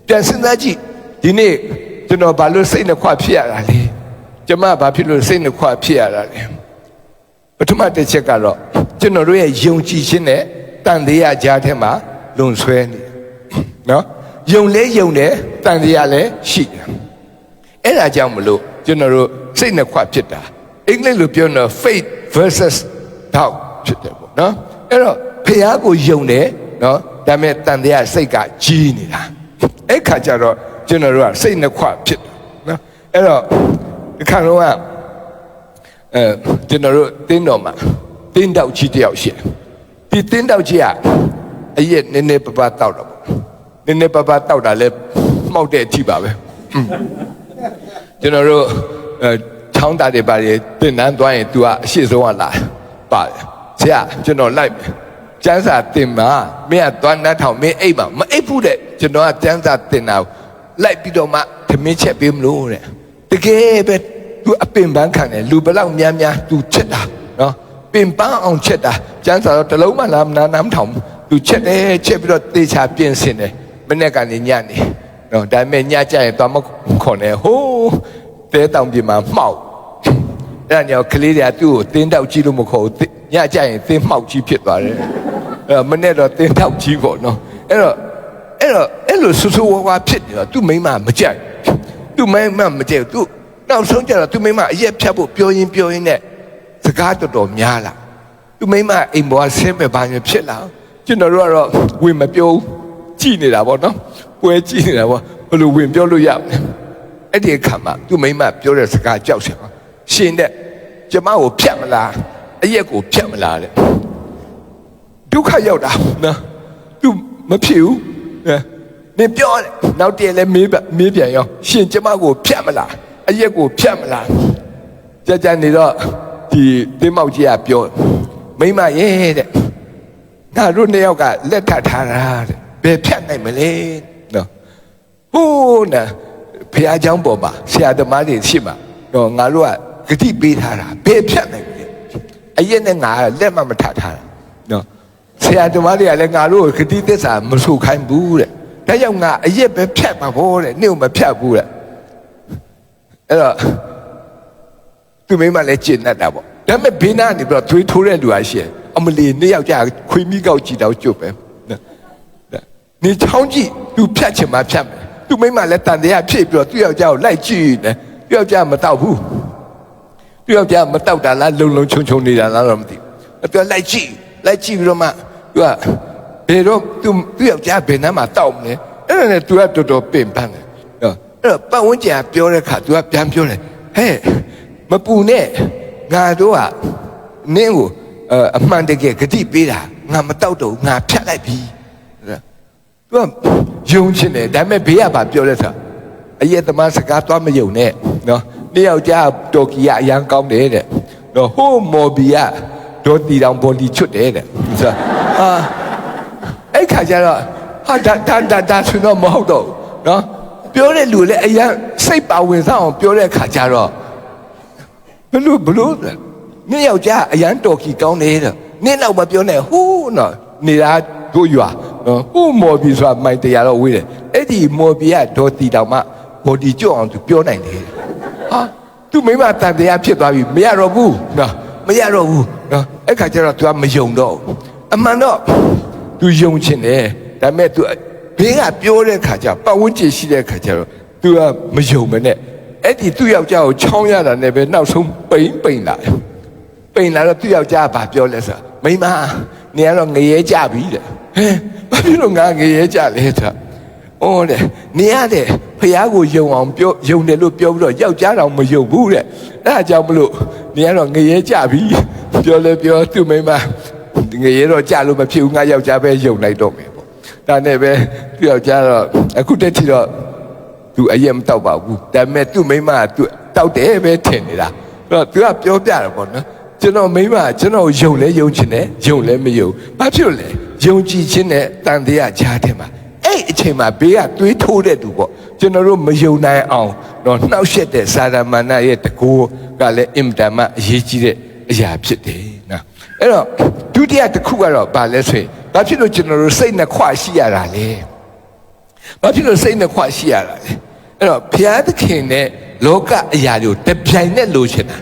ပြန်စဉ်းစားကြည့်ဒီနေ့ကျွန်တော်ဘာလို့စိတ်နှစ်ခွဖြစ်ရတာလဲကျမဘာဖြစ်လို့စိတ်နှစ်ခွဖြစ်ရတာလဲပထမတစ်ချက်ကတော့ကျွန်တော်တို့ရဲ့ယုံကြည်ခြင်းနဲ့တန်တရားကြားထဲမှာလွန်ဆွဲနေနော်ယုံလဲယုံတယ်တန်တရားလည်းရှိတယ်အဲ့ဒါကြောင့်မလို့ကျွန်တော်တို့စိတ်နှစ်ခွဖြစ်တာအင်္ဂလိပ်လိုပြောတော့ faith versus doubt ဖြစ်တယ်ပေါ့နော်အဲ့တော့ဖះကိုယုံတယ်နော်ဒါပေမဲ့တန်တရားစိတ်ကကြီးနေတာအဲ့ခါကျတော့ကျွန်တော်တို့ကစိတ်နှစ်ခွဖြစ်တယ်နော်အဲ့တော့ဒီခါတော့ကျွန်တော်တို့တင်းတော်မှာတင်းတောက်ကြီးတယောက်ရှိတယ်ဒီတင်းတောက်ကြီးကအရက်နည်းနည်းပပတောက်တော့နည်းနည်းပပတောက်တာလဲမှောက်တဲ့အထိပါပဲကျွန်တော်တို့ချောင်းတာတွေပါတယ်တင်နန်းသွားရင် तू ကအရှိဆုံးကလာပါတယ်ဆရာကျွန်တော်လိုက်မယ်ကျန်းစာတင်မှာမင်းကသွားနှတ်ထောင်မင်းအိပ်မှာမအိပ်ဘူးတဲ့ကျွန်တော်ကကျန်းစာတင်တာလိုက်ပြီးတော့မှသမင်းချက်ပေးမလို့တဲ့တကယ်ပဲ तू အပင်ပန်းခံတယ်လူဘလောက်များများ तू ချက်တာနော်ပင်ပန်းအောင်ချက်တာကျန်းစာတော့တလုံးမှလာမနာမထောင် तू ချက်တယ်ချက်ပြီးတော့တေချာပြင်ဆင်တယ်မနေ့ကနေညနေနော်ဒါပေမဲ့ညကြရင်သွားမခွန်နဲ့ဟိုးတဲတောင်ပြင်မှာမှောက်အဲ့ဒါညောကလေးတွေကသူ့ကိုတင်းတောက်ကြီးလို့မခေါ်ဘူးညကြရင်တင်းမှောက်ကြီးဖြစ်သွားတယ်အဲ့မနေ့တော့တင်းတောက်ကြီးပေါ့နော်အဲ့လိုဆူဆူဝါဝါဖြစ်နေတော့သူ့မိန်းမမကြိုက်သူ့မိန်းမမကြိုက်သူနောက်ဆုံးကျတော့သူ့မိန်းမအရက်ဖြတ်ဖို့ပြောရင်းနဲ့စကားတော်များလာသူ့မိန်းမအိမ်ပေါ်ဆင်းပဲဘာမျိုးဖြစ်လာကျွန်တော်တို့ကတော့ဝင်မပြောကြည့်နေတာပေါ့နော်ပွဲကြည့်နေတာပေါ့ဘယ်လိုဝင်ပြောလို့ရမလဲအဲ့ဒီအခါမှာသူ့မိန်းမပြောတဲ့စကားကြောက်စရာရှင်တဲ့ကျမကိုဖြတ်မလားအရက်ကိုဖြတ်မလားတဲ့ဒုက္ခရောက်တာနော်သူမဖြစ်ဘူးနင်ပြောတယ်နောက်တည့်လဲမေးပြန်ရောရှင်ကျမကိုဖြတ်မလားအရက်ကိုဖြတ်မလားကြာနေတော့ဒီတင်းမောက်ကြီးကပြောမိန်းမရဲ့တဲ့ငါတို့နှစ်ယောက်ကလက်ထပ်ထားတာတဲ့ဘယ်ဖြတ်နိုင်မလဲနော်ဟိုးနာဘုရားကျောင်းပေါ်မှာဆရာသမားတွေရှိမှာတော့ငါတို့ကဂတိပေးထားတာဘယ်ဖြတ်နိုင်လဲအရက်နဲ့ငါလက်မထထားတာနော်ဆ ရာဓမ္မတွေကလည်းငါတို့ဂတိသစ္စာမဆိုခိုင်းဘူးတဲ့ဒါကြောင့်ငါအရက်ပဲဖြတ်မှာပေါ့တဲ့နေ့မဖြတ်ဘူးတဲ့အဲ့တော့သူမိမလည်းကျင့်တတ်တာပေါ့ဒါပေမဲ့ဘေးနားနေပြီးတော့သွေးထိုးတဲ့လူဟာရှိတယ်အမလီနေ့ယောက်ျားခွေးမိကောက်ကြည့်တော့ကျွတ်ပဲနေချောင်းကြည့်သူဖြတ်ချင်မှဖြတ်မယ်သူမိမလည်းတန်တရားဖြစ်ပြီးတော့သူယောက်ျားကိုလိုက်ကြည့်နေသူယောက်ျားမတောက်ဘူးသူယောက်ျားမတောက်တာလားလုံလုံချုံချုံနေတာလားတော့မသိဘူးသူလိုက်ကြည့်ပြီးတော့မှသူကဘယ်တော့သူယောက်ျားဘယ်နှမ်းမှာတောက်မလဲအဲ့ဒါနဲ့သူကတော်တော်ပင်ပန်းတယ်အဲ့တော့ပတ်ဝန်းကျင်ကပြောတဲ့ခါသူကပြန်ပြောတယ်ဟဲ့မပူနဲ့ငါတို့ကနင်းကိုအမှန်တကယ်ဂတိပေးတာငါမတောက်တော့ငါဖြတ်လိုက်ပြီသူကယုံချင်တယ်ဒါပေမဲ့ဘေးကပါပြောတဲ့ဆိုအရက်သမားစကားသွားမယုံနဲ့နော်နေ့ယောက်ျားတော်ကီကအရန်ကောင်းတယ်တဲ့နော်ဟိုးမော်ဘီကဒေါ်တီတောင်ဘော်လီချွတ်တယ်တဲ့ဆိုအဲ့ခါကျတော့ဟာဒါဆိုတော့မဟုတ်တော့နော်ပြောတဲ့လူလည်းအရန်စိတ်ပါဝင်စားအောင်ပြောတဲ့ခါကျတော့ဘလို့နေ့ယောက်ျားအရန်တော်ကီကောင်းတယ်တဲ့နေ့နောက်မပြောနဲ့ဟိုးနော်နေတာတို့ရွာနော်ဟိုးမော်ဘီဆိုတာမိုင်တရားတော့ဝေးတယ်အဲ့ဒီမော်ဘီကဒေါ်တီတောင်မှဘော်ဒီကျွတ်အောင်သူပြောနိုင်တယ်ဟာသူမိမတန်တရားဖြစ်သွားပြီမရတော့ဘူးနော်မရတော့ဘူးနော်အဲ့ခါကျတော့ तू ကမယုံတော့အမှန်တော့ तू ယုံချင်တယ်ဒါပေမဲ့ तू ဘေးကပြောတဲ့ခါကျပတ်ဝန်းကျင်ရှိတဲ့ခါကျတော့ तू ကမယုံမနဲ့အဲ့ဒီသူ့ယောက်ျားကိုချောင်းရတာနဲ့ပဲနောက်ဆုံးပိန်လာတော့သူ့ယောက်ျားကဘာပြောလဲဆိုမိမနေရတော့ငရဲကြပြီတဲ့ဟဲ့ဘာဖြစ်လို့ငါငရဲကြလဲဆိုအော်တဲ့နေရတဲ့ဖះကိုယုံအောင်ပြောယုံတယ်လို့ပြောပြီးတော့ယောက်ျားတော်မယုံဘူးတဲ့အဲ့ဒါကြောင့်မလို့နေရတော့ငရဲကြပြီပြောလဲပြောသူ့မိမငရဲတော့ကြလို့မဖြစ်ဘူးငါယောက်ျားပဲယုံလိုက်တော့မယ်ပေါ့ဒါနဲ့ပဲသူ့ယောက်ျားတော့အခုတည်းထိတော့သူအရင်မတောက်ပါဘူးဒါပေမဲ့သူ့မိမကသူတောက်တယ်ပဲထင်နေတာအဲ့တော့သူကပြောပြတယ်ပေါ့နော်ကျွန်တော်မိမကျွန်တော်ယုံလဲယုံချင်တယ်ယုံလဲမယုံဘာဖြစ်လဲယုံကြည်ခြင်းနဲ့တန်တရားကြားတယ်မှာအဲ့အချိန်မှာဘေးကသွေးထိုးတဲ့သူပေါ့ကျွန်တော်တို့မယုံနိုင်အောင်တော့နှောက်ယှက်တဲ့စာရမဏရဲ့တကူကလည်းအင်တမအရေးကြီးတဲ့အရာဖြစ်တယ်နော်အဲ့တော့ဒုတိယတစ်ခုကတော့ဘာလဲဆိုရင်ဘာဖြစ်လို့ကျွန်တော်တို့စိတ်နှစ်ခွရှိရတာလဲဘာဖြစ်လို့စိတ်နှစ်ခွရှိရတာလဲအဲ့တော့ဘုရားသခင်နဲ့လောကအရာတွေကိုတပြိုင်နဲ့လိုချင်တာ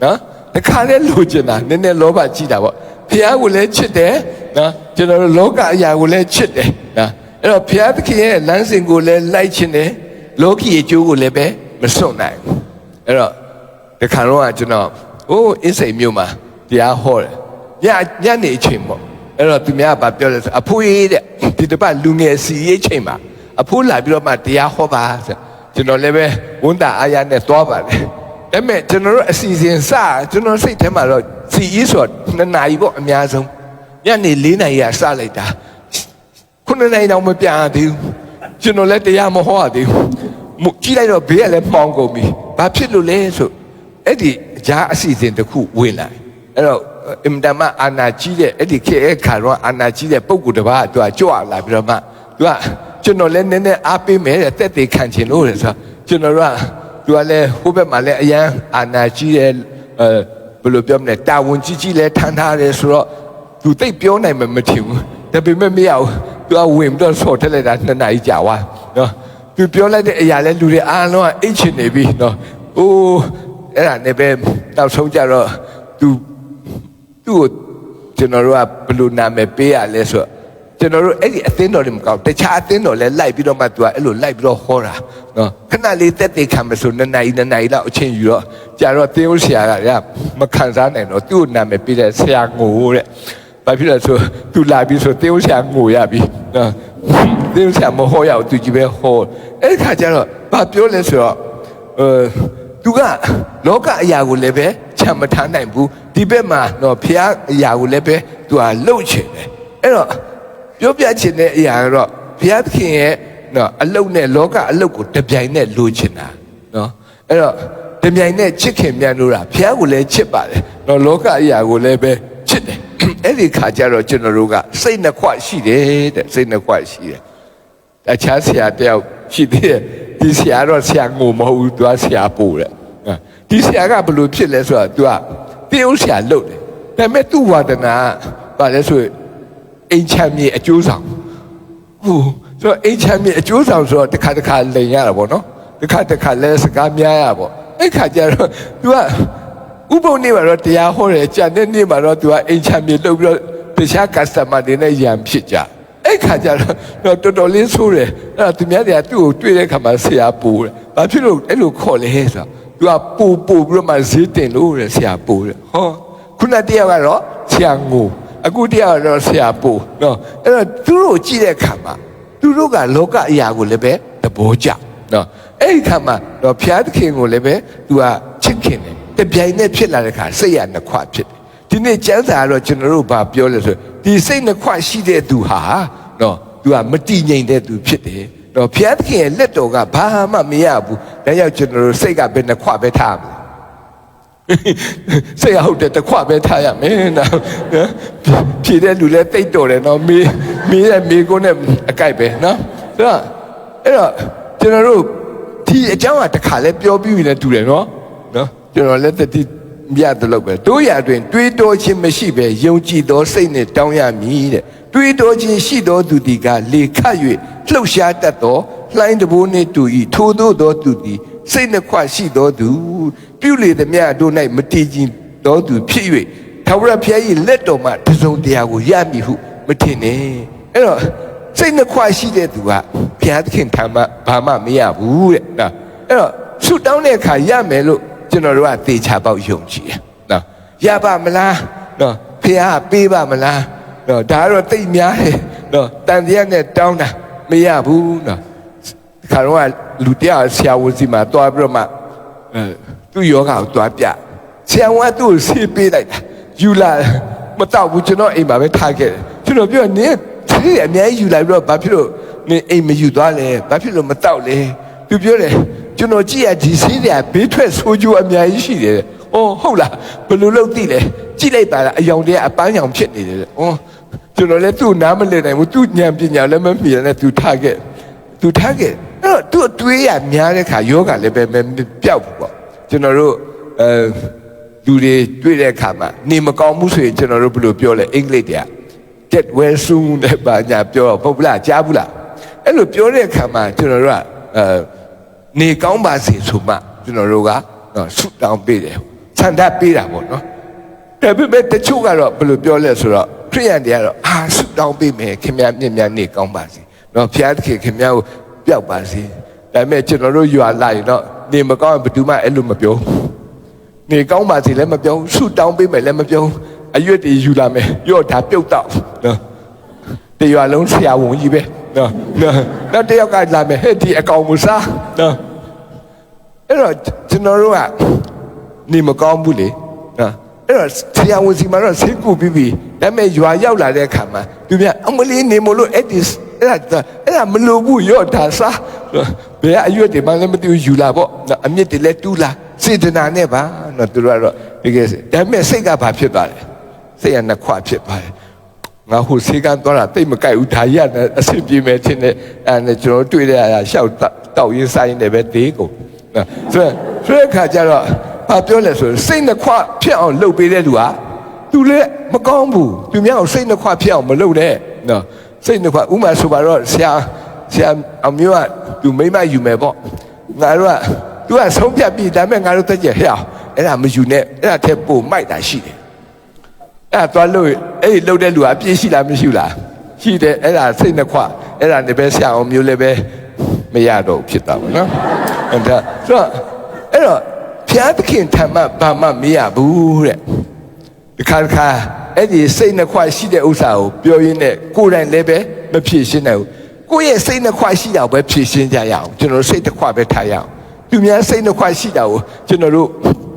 နော်တခါနဲ့လိုချင်တာနည်းနည်းလောဘကြီးတာပေါ့ဘုရားကိုလည်းချစ်တယ်နော်ကျွန်တော်တို့လောကအရာကိုလည်းချစ်တယ်နော်အဲ့တော့ဘုရားသခင်ရဲ့လမ်းစဉ်ကိုလည်းလိုက်ချင်တယ်လောကီအကျိုးကိုလည်းပဲမစွန့်နိုင်ဘူးအဲ့တော့ဒီခါတော့ကျွန်တော်အင်းစိန်မြို့မှာတရားဟောတယ်ညနေအချိန်ပေါ့အဲ့တော့သူများကပြောတယ်ဆိုအဖိုးကြီးတဲ့ဒီတစ်ပတ်လူငယ်စီရေးချိန်မှာအဖိုးလာပြီးတော့မှတရားဟောပါဆိုကျွန်တော်လည်းပဲဝန်တာအားရနဲ့သွားပါတယ်ဒါပေမဲ့ကျွန်တော်တို့အစီအစဉ်စကျွန်တော်စိတ်ထဲမှာတော့စီရေးဆို2 နာရီပေါ့အများဆုံးညနေ4 နာရီကစလိုက်တာ9 နာရီတော့မပြန်သေးဘူးကျွန်တော်လည်းတရားမဟောရသေးဘူးကြည့်လိုက်တော့ဘေးကလည်းပေါင်းကုန်ပြီဘာဖြစ်လို့လဲဆိုအဲ့ဒီဂျားအစီအစဉ်တစ်ခုဝင်လာအဲ့တော့အင်တမအာနာကြီးတဲ့အဲ့ဒီခေတ်ခါတော့အာနာကြီးတဲ့ပုံကူတစ်ပါးသူကကြွလာပြီးတော့မှသူကကျွန်တော်လည်းနည်းနည်းအားပေးမယ်တဲ့တက်သေးခံချင်လို့တဲ့ဆိုကျွန်တော်ကသူကလည်းဟိုဘက်မှာလည်းအရန်အာနာကြီးတဲ့ဘယ်လိုပြောမလဲတာဝန်ကြီးလည်းထမ်းထားတယ်ဆိုတော့သူသိပြောနိုင်မှမထင်ဘူးဒါပေမဲ့မရဘူးသူကဝင်ပြီးတော့ဆော်ထက်လိုက်တာ2 နာရီကြာသွားနော်သူပြောလိုက်တဲ့အရာလဲလူတွေအားလုံးကအိတ်ချင်နေပြီနော်အဲ့ဒါနဲ့ပဲနောက်ဆုံးကြတော့သူ့ကိုကျွန်တော်တို့ကဘယ်လိုနာမည်ပေးရလဲဆိုတော့ကျွန်တော်တို့အဲ့ဒီအသင်းတော်တွေမကောက်တခြားအသင်းတော်လည်းလိုက်ပြီးတော့မှသူကအဲ့လိုလိုက်ပြီးတော့ဟောတာနော်ခဏလေးတက်သေးခံမဆို2 နာရီလောက်အချိန်ယူတော့ကြာတော့သင်းဦးဆရာကမခံစားနိုင်တော့သူ့ကိုနာမည်ပေးတဲ့ဆရာငိုတဲ့ဘာဖြစ်လဲဆိုသူလာပြီးဆိုသင်းဦးဆရာငိုရပြီနော်သင်းဦးဆရာမဟောရဘူးသူကြီးပဲဟောအဲ့ဒီခါကျတော့ဘာပြောလဲဆိုတော့သူကလောကအရာကိုလည်းပဲချမ်းမထားနိုင်ဘူးဒီဘက်မှာတော့ဖျားအရာကိုလည်းပဲသူကလှုပ်ချင်တယ်အဲ့တော့ပြောပြချင်တဲ့အရာကတော့ဘုရားသခင်ရဲ့နော်အလုတ်နဲ့လောကအလုတ်ကိုတပြိုင်နဲ့လိုချင်တာနော်အဲ့တော့တပြိုင်နဲ့ချစ်ခင်မြန်လို့တာဘုရားကိုလည်းချစ်ပါတယ်နော်လောကအရာကိုလည်းပဲချစ်တယ်အဲ့ဒီခါကျတော့ကျွန်တော်တို့ကစိတ်နှစ်ခွရှိတယ်တဲ့စိတ်နှစ်ခွရှိတယ်တခြားဆရာတယောက်ရှိသေးတယ်ဒီဆရာတော့ဆရာငိုမဟုတ်ဘူးသူကဆရာပို့တယ်ဒီဆရာကဘယ်လိုဖြစ်လဲဆိုတော့သူကတေးဥဆရာလုပ်တယ်ဒါပေမဲ့သူ့ဝါဒနာကဘာလဲဆို အိမ်ချမ်းမြေအကျိုးဆောင်ဟုတ်ဆိုတော့အိမ်ချမ်းမြေအကျိုးဆောင်ဆိုတော့တစ်ခါလိန်ရတာပေါ့နော်တစ်ခါလဲစကားများရပေါ့အဲ့ခါကျတော့ तू ကဥပုံနေမှာတော့တရားဟောတယ်ကြာတဲ့နေ့မှာတော့ तू ကအိမ်ချမ်းမြေလုပ်ပြီးတော့တခြား customer တွေနဲ့ရံဖြစ်ကြအဲ့ခါကျတော့တော်တော်လေးဆိုးတယ်အဲ့ဒါသူများတွေကသူ့ကိုတွေ့တဲ့ခါမှာဆရာပိုးတယ်ဘာဖြစ်လို့အဲ့လိုခေါ်လဲဆိုတော့ तू ကပို့ပြီးတော့မှဈေးတင်လို့တဲ့ဆရာပိုးတယ်ဟောခုနတယောက်ကတော့ဆရာငိုအခုတယောက်ကတော့ဆရာပိုးနော်အဲ့တော့သူတို့ကြည့်တဲ့ခါမှာသူတို့ကလောကအရာကိုလည်းပဲသဘောကျနော်အဲ့ဒီခါမှာတော့ဘုရားသခင်ကိုလည်းပဲ तू ကချစ်ခင်တယ်တပြိုင်နက်ဖြစ်လာတဲ့ခါစိတ်ရနှစ်ခွဖြစ်တယ်ဒီနေ့ကျမ်းစာကတော့ကျွန်တော်တို့ဘာပြောလဲဆိုဒီစိတ်နှစ်ခွရှိတဲ့သူဟာနော် तू ကမတည်ငြိမ်တဲ့သူဖြစ်တယ်နော်ဘုရားသခင်ရဲ့လက်တော်ကဘာမှမရဘူးဒါကြောင့်ကျွန်တော်တို့စိတ်ကဘယ်နှစ်ခွပဲထားမလဲစိတ်ဟုတ်တယ်တစ်ခွပဲထားရမယ်နော်ဖြည့်တဲ့လူလည်းတိတ်တော်တယ်နော်မေးတဲ့မေးကိုနဲ့အကြိုက်ပဲနော်ဆိုတော့အဲ့တော့ကျွန်တော်တို့ဒီအကြောင်းကတစ်ခါလဲပြောပြီးပြီလဲတူတယ်နော်ကျွန်တော်လည်းတတိမြတ်တယ်လို့ပဲတို့ရအတွင်တွေးတောခြင်းမရှိပဲယုံကြည်သောစိတ်နဲ့တောင်းရမည်တဲ့တွေးတောခြင်းရှိသောသူဒီကလေခတ်၍လှုပ်ရှားတတ်သောလှိုင်းတဘိုးနှင့်တူ၏ထို့သောသူသည်စိတ်နှခွရှိသောသူပြုလေသည်များတို့၌မတည်ကြည်သောသူဖြစ်၍ထာဝရဘုရား၏လက်တော်မှတစုံတရာကိုရမည်ဟုမထင်နဲ့အဲ့တော့စိတ်နှခွရှိတဲ့သူကဘုရားသခင်ထံမှဘာမှမရဘူးတဲ့နော်အဲ့တော့ဆုတောင်းတဲ့အခါရမယ်လို့ကျွန်တော်တို့ကသေချာပေါက်ယုံကြည်တယ်နော်ရပါမလားနော်ဘုရားပေးပါမလားနော်ဒါကတော့တိတ်များတယ်နော်တန်တရားနဲ့တောင်းတာမရဘူးနော်ခါတော့လူတရားဆရာဝန်စီမှာတွားပြီးတော့မှသူ့ယောဂကိုတွားပြဆရာဝန်ကသူ့ကိုဆေးပေးလိုက်တာယူလာမတော့ဘူးကျွန်တော်အိမ်မှာပဲထားခဲ့တယ်ကျွန်တော်ပြောနင်းဆေးအများကြီးယူလာပြီးတော့ဘာဖြစ်လို့နင်းအိမ်မယူသွားလဲဘာဖြစ်လို့မတော့လဲသူပြောတယ်ကျွန်တော်ကြည့်ရဒီဆေးတွေကဘေးထွက်ဆိုးကျိုးအများကြီးရှိတယ်။အော်ဟုတ်လားဘယ်လိုလုပ်သိလဲကြည့်လိုက်ပါလားအယောင်တွေကအပန်းရောင်ဖြစ်နေတယ်။အော်ကျွန်တော်လည်းသူ့နားမလည်နိုင်ဘူးသူ့ဉာဏ်ပညာလည်းမမီနဲ့သူထားခဲ့အဲ့တော့သူ့အတွေးရများတဲ့ခါယောဂလည်းပဲပျောက်ဘူးပေါ့ကျွန်တော်တို့လူတွေတွေ့တဲ့အခါမှာနေမကောင်းဘူးဆိုရင်ကျွန်တော်တို့ဘယ်လိုပြောလဲအင်္ဂလိပ်တွေက get well soon တဲ့ဘာညာပြောပုတ်ပလားကြားဘူးလားအဲ့လိုပြောတဲ့အခါမှာကျွန်တော်တို့ကနေကောင်းပါစေဆိုမှကျွန်တော်တို့ကဆုတောင်းပေးတယ်ဆန္ဒပေးတာပေါ့နော်ဒါပေမဲ့တချို့ကတော့ဘယ်လိုပြောလဲဆိုတော့ခရိယန်တွေကတော့ဆုတောင်းပေးမယ်ခင်ဗျားမြင့်မြတ်နေကောင်းပါစေနော်ဘုရားသခင်ခင်ဗျားကိုပျောက်ပါစေဒါပေမဲ့ကျွန်တော်တို့ရွာလာရင်တော့နေမကောင်းဘယ်သူမှအဲ့လိုမပြောနေကောင်းပါစေလည်းမပြောဆုတောင်းပေးမယ်လည်းမပြောအရွက်တွေယူလာမယ်ရော့ဒါပြုတ်တော့နော်တရွာလုံးဆရာဝန်ကြီးပဲနော်နောက်တယောက်ကလာမယ်ဟဲ့ဒီအကောင်မစားနော်အဲ့တော့ကျွန်တော်တို့ကနေမကောင်းဘူးလေနော်အဲ့တော့ဆရာဝန်စီမှာတော့ဆေးကုပြီးပြီဒါပေမဲ့ရွာရောက်လာတဲ့အခါမှာသူများအမလေးနေမလို့အဲ့ဒါမလိုဘူးရော့ဒါစားဘယ်အရွက်တွေမှလည်းမသိဘူးယူလာပေါ့အမြင့်တွေလည်းတူးလာစေတနာနဲ့ပါနော်သူတို့ကတော့တကယ်ဒါပေမဲ့စိတ်ကဘာဖြစ်သွားလဲစိတ်ကနှစ်ခွဖြစ်သွားတယ်ငါဟိုဆေးကန်းသွားတာတိတ်မကြိုက်ဘူးဒါကြီးကအဆင်ပြေမယ်ထင်တယ်အဲ့ဒါကျွန်တော်တွေ့တဲ့အရာရှောက်တောက်ရင်းဆိုင်နေပဲတေးကုန်ဆိုတဲ့အခါကျတော့ဘာပြောလဲဆိုစိတ်နှစ်ခွဖြစ်အောင်လုပ်ပေးတဲ့လူဟာသူလည်းမကောင်းဘူးသူများကိုစိတ်နှစ်ခွဖြစ်အောင်မလုပ်နဲ့နော်စိတ်နှစ်ခွဥမာဆိုပါတော့ဆရာအမျိုးကသူမိမယူမယ်ပေါ့ငါတို့ကသူကဆုံးဖြတ်ပြီးဒါပေမဲ့ငါတို့တက်ကြဟဲ့အဲ့ဒါမယူနဲ့အဲ့ဒါထက်ပိုမိုက်တာရှိတယ်အဲ့ဒါသွားလို့အဲ့ဒီလှုပ်တဲ့လူကအပြည့်ရှိလားမရှိလားရှိတယ်အဲ့ဒါစိတ်နှစ်ခွအဲ့ဒါနေပဲဆရာအောင်မျိုးလည်းပဲမရတော့ဖြစ်တာပေါ့နော်အဲ့ဒါဆိုတော့အဲ့တော့ဘုရားသခင်ထံမှဘာမှမရဘူးတဲ့ဒီခါအဲ့ဒီစိတ်နှစ်ခွရှိတဲ့ဥစ္စာကိုပြောရင်းနဲ့ကိုယ်တိုင်လည်းပဲမဖြည့်ရှင်းနိုင်ဘူးကိုယ့်ရဲ့စိတ်နှစ်ခွရှိတာကိုပဲဖြည့်ရှင်းကြရအောင်ကျွန်တော်စိတ်တစ်ခွပဲထားရအောင်သူများစိတ်နှစ်ခွရှိတာကိုကျွန်တော်တို့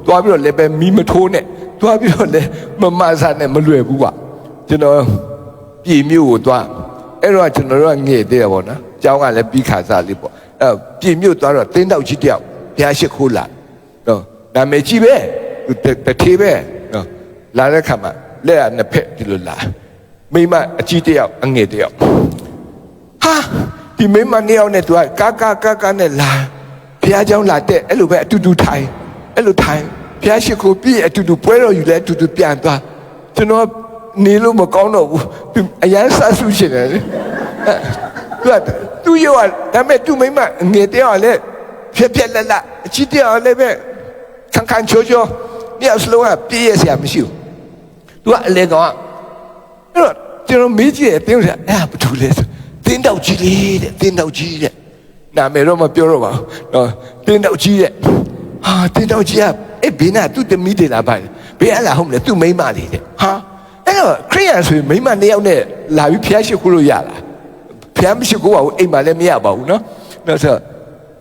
သွားပြီးတော့လည်းပဲမီးမထိုးနဲ့သွားပြီးတော့လည်းမမဆာနဲ့မလွယ်ဘူးကွာကျွန်တော်ပြည်မြို့ကိုသွားအဲ့တော့ကျွန်တော်တို့ကငှဲ့သေးတယ်ပေါ့နော်ကျောင်းကလည်းပြီးခါစားလေးပေါ့အဲ့ပြည်မြို့သွားတော့တင်းတောက်ကြီးတယောက်ဘုရားရှိခိုးလာနော်နာမည်ကြီးပဲတထေးပဲနော်လာတဲ့ခါမှာလက်ရနှစ်ဖက်ဒီလိုလာမိမအကြီးတယောက်အငယ်တယောက်ဟာဒီမိမနှစ်ယောက်နဲ့သူကကာနဲ့လာဘုရားကျောင်းလာတဲ့အဲ့လိုပဲအတူတူထိုင်အဲ့လိုထိုင်ဘုရားရှိခိုးပြီးအတူတူပွဲတော်ယူလဲအတူတူပြန်သွားကျွန်တော် နေလို့မကောင်းတော့ဘူးသူအရန်ဆဆူရှင်တယ်လေသူရောဒါမဲ့သူမိမငယ်တယောက်လည်းဖြက်ဖြက်လက်လက်အချစ်တယောက်လည်းပဲခန်းခန်းချိုးချိုးမြောက်စလုံးကပြည့်ရစရာမရှိဘူးသူကအလေကောင်အဲ့တော့ကျွန်တော်မေးကြည့်တယ်တင်းလို့အဲ့ဘာတူလဲဆိုတင်းတောက်ကြီးလေတဲ့တင်းတောက်ကြီးတဲ့နာမည်တော့မပြောတော့ပါဘူးနော်တင်းတောက်ကြီးတဲ့ဟာတင်းတောက်ကြီးကအဲ့ဘေးနာသူ့သမီးတွေလာပါဘေးအလားဟုတ်မလဲသူ့မိန်းမလေးတဲ့ဟာအဲ့တော့ခရိယန်ဆိုရင်မိန်းမ2ယောက်နဲ့လာပြီးဖျားရှိခိုးလို့ရလားဖျားမရှိခိုးပါဘူးအိမ်မှာလည်းမရပါဘူးနော်ဒါဆို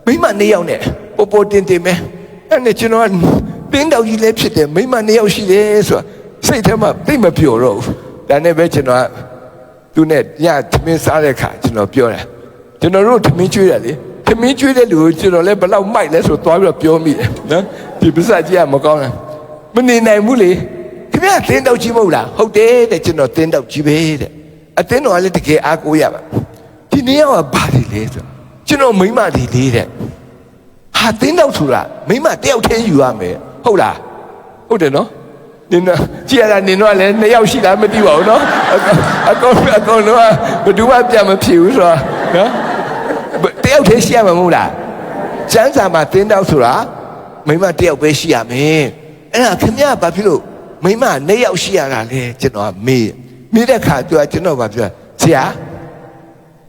မိန်းမ2ယောက်နဲ့ပိုပိုတင်တင်ပဲအဲ့နဲ့ကျွန်တော်တင်းတောက်ကြီးလည်းဖြစ်တယ်မိန်းမ2ယောက်ရှိတယ်ဆိုတော့စိတ်ထဲမှာသိမပြောတော့ဘူးဒါနဲ့ပဲကျွန်တော်သူနဲ့ညသမင်းစားတဲ့ခါကျွန်တော်ပြောတယ်ကျွန်တော်တို့သမင်းကျွေးတယ်လေသမင်းကျွေးတဲ့လူကိုကျွန်တော်လည်းဘယ်လောက်မိုက်လဲဆိုသွားပြီးတော့ပြောမိတယ်နော်ဒီပစ္စကြီးကမကောင်းလားမနေနိုင်ဘူးလေခင်ဗျာတင်းတောက်ကြီးမဟုတ်လားဟုတ်တယ်တဲ့ကျွန်တော်တင်းတောက်ကြီးပဲတဲ့အတင်းတော်ကလည်းတကယ်အားကိုးရပါဒီနေ့ကဘာတွေလဲဆိုကျွန်တော်မိမတွေလေးတဲ့ဟာတင်းတောက်ဆိုတာမိမတယောက်တည်းယူရမယ်ဟုတ်လားဟုတ်တယ်နော်နင်ကြည့်ရတာနင်တို့ကလည်း2ယောက်ရှိလားမသိပါဘူးနော်အကောင်တော့ဘယ်သူမှပြန်မဖြစ်ဘူးဆိုတော့နော်တယောက်တည်းရှိရမှာမဟုတ်လားကျန်းစာမှာတင်းတောက်ဆိုတာမိမတယောက်ပဲရှိရမယ်အဲ့ဒါခင်ဗျာဘာဖြစ်လို့မိမ2ယောက်ရှိရတာလဲကျွန်တော်ကမေးတဲ့ခါသူကကျွန်တော်ဘာပြောဆရာ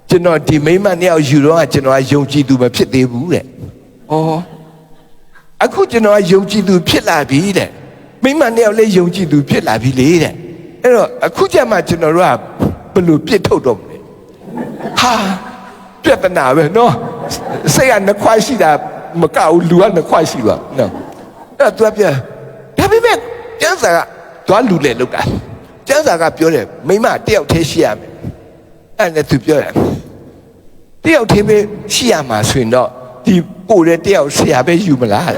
ကျွန်တော်ဒီမိမ2ယောက်ယူတော့ကျွန်တော်ကယုံကြည်သူမဖြစ်သေးဘူးတဲ့ဩအခုကျွန်တော်ကယုံကြည်သူဖြစ်လာပြီတဲ့မိမ2ယောက်လည်းယုံကြည်သူဖြစ်လာပြီလေတဲ့အဲ့တော့အခုကျမှကျွန်တော်တို့ကဘယ်လိုပြစ်ထုတ်တော့မလဲဟာပြဿနာပဲနော်စိတ်က2ခွရှိတာမကဘူးလူက2ခွရှိပါနော်အဲ့တော့သူကဒါပေမဲ့ကျန်းစာကသွားလူလေလောက်တာကျန်းစာကပြောတယ်မိမတယောက်တည်းရှိရမယ်အဲ့နဲ့သူပြောတယ်တယောက်တည်းပဲရှိရမှာဆိုရင်တော့ဒီပို့တဲ့တယောက်ဆရာပဲယူမလား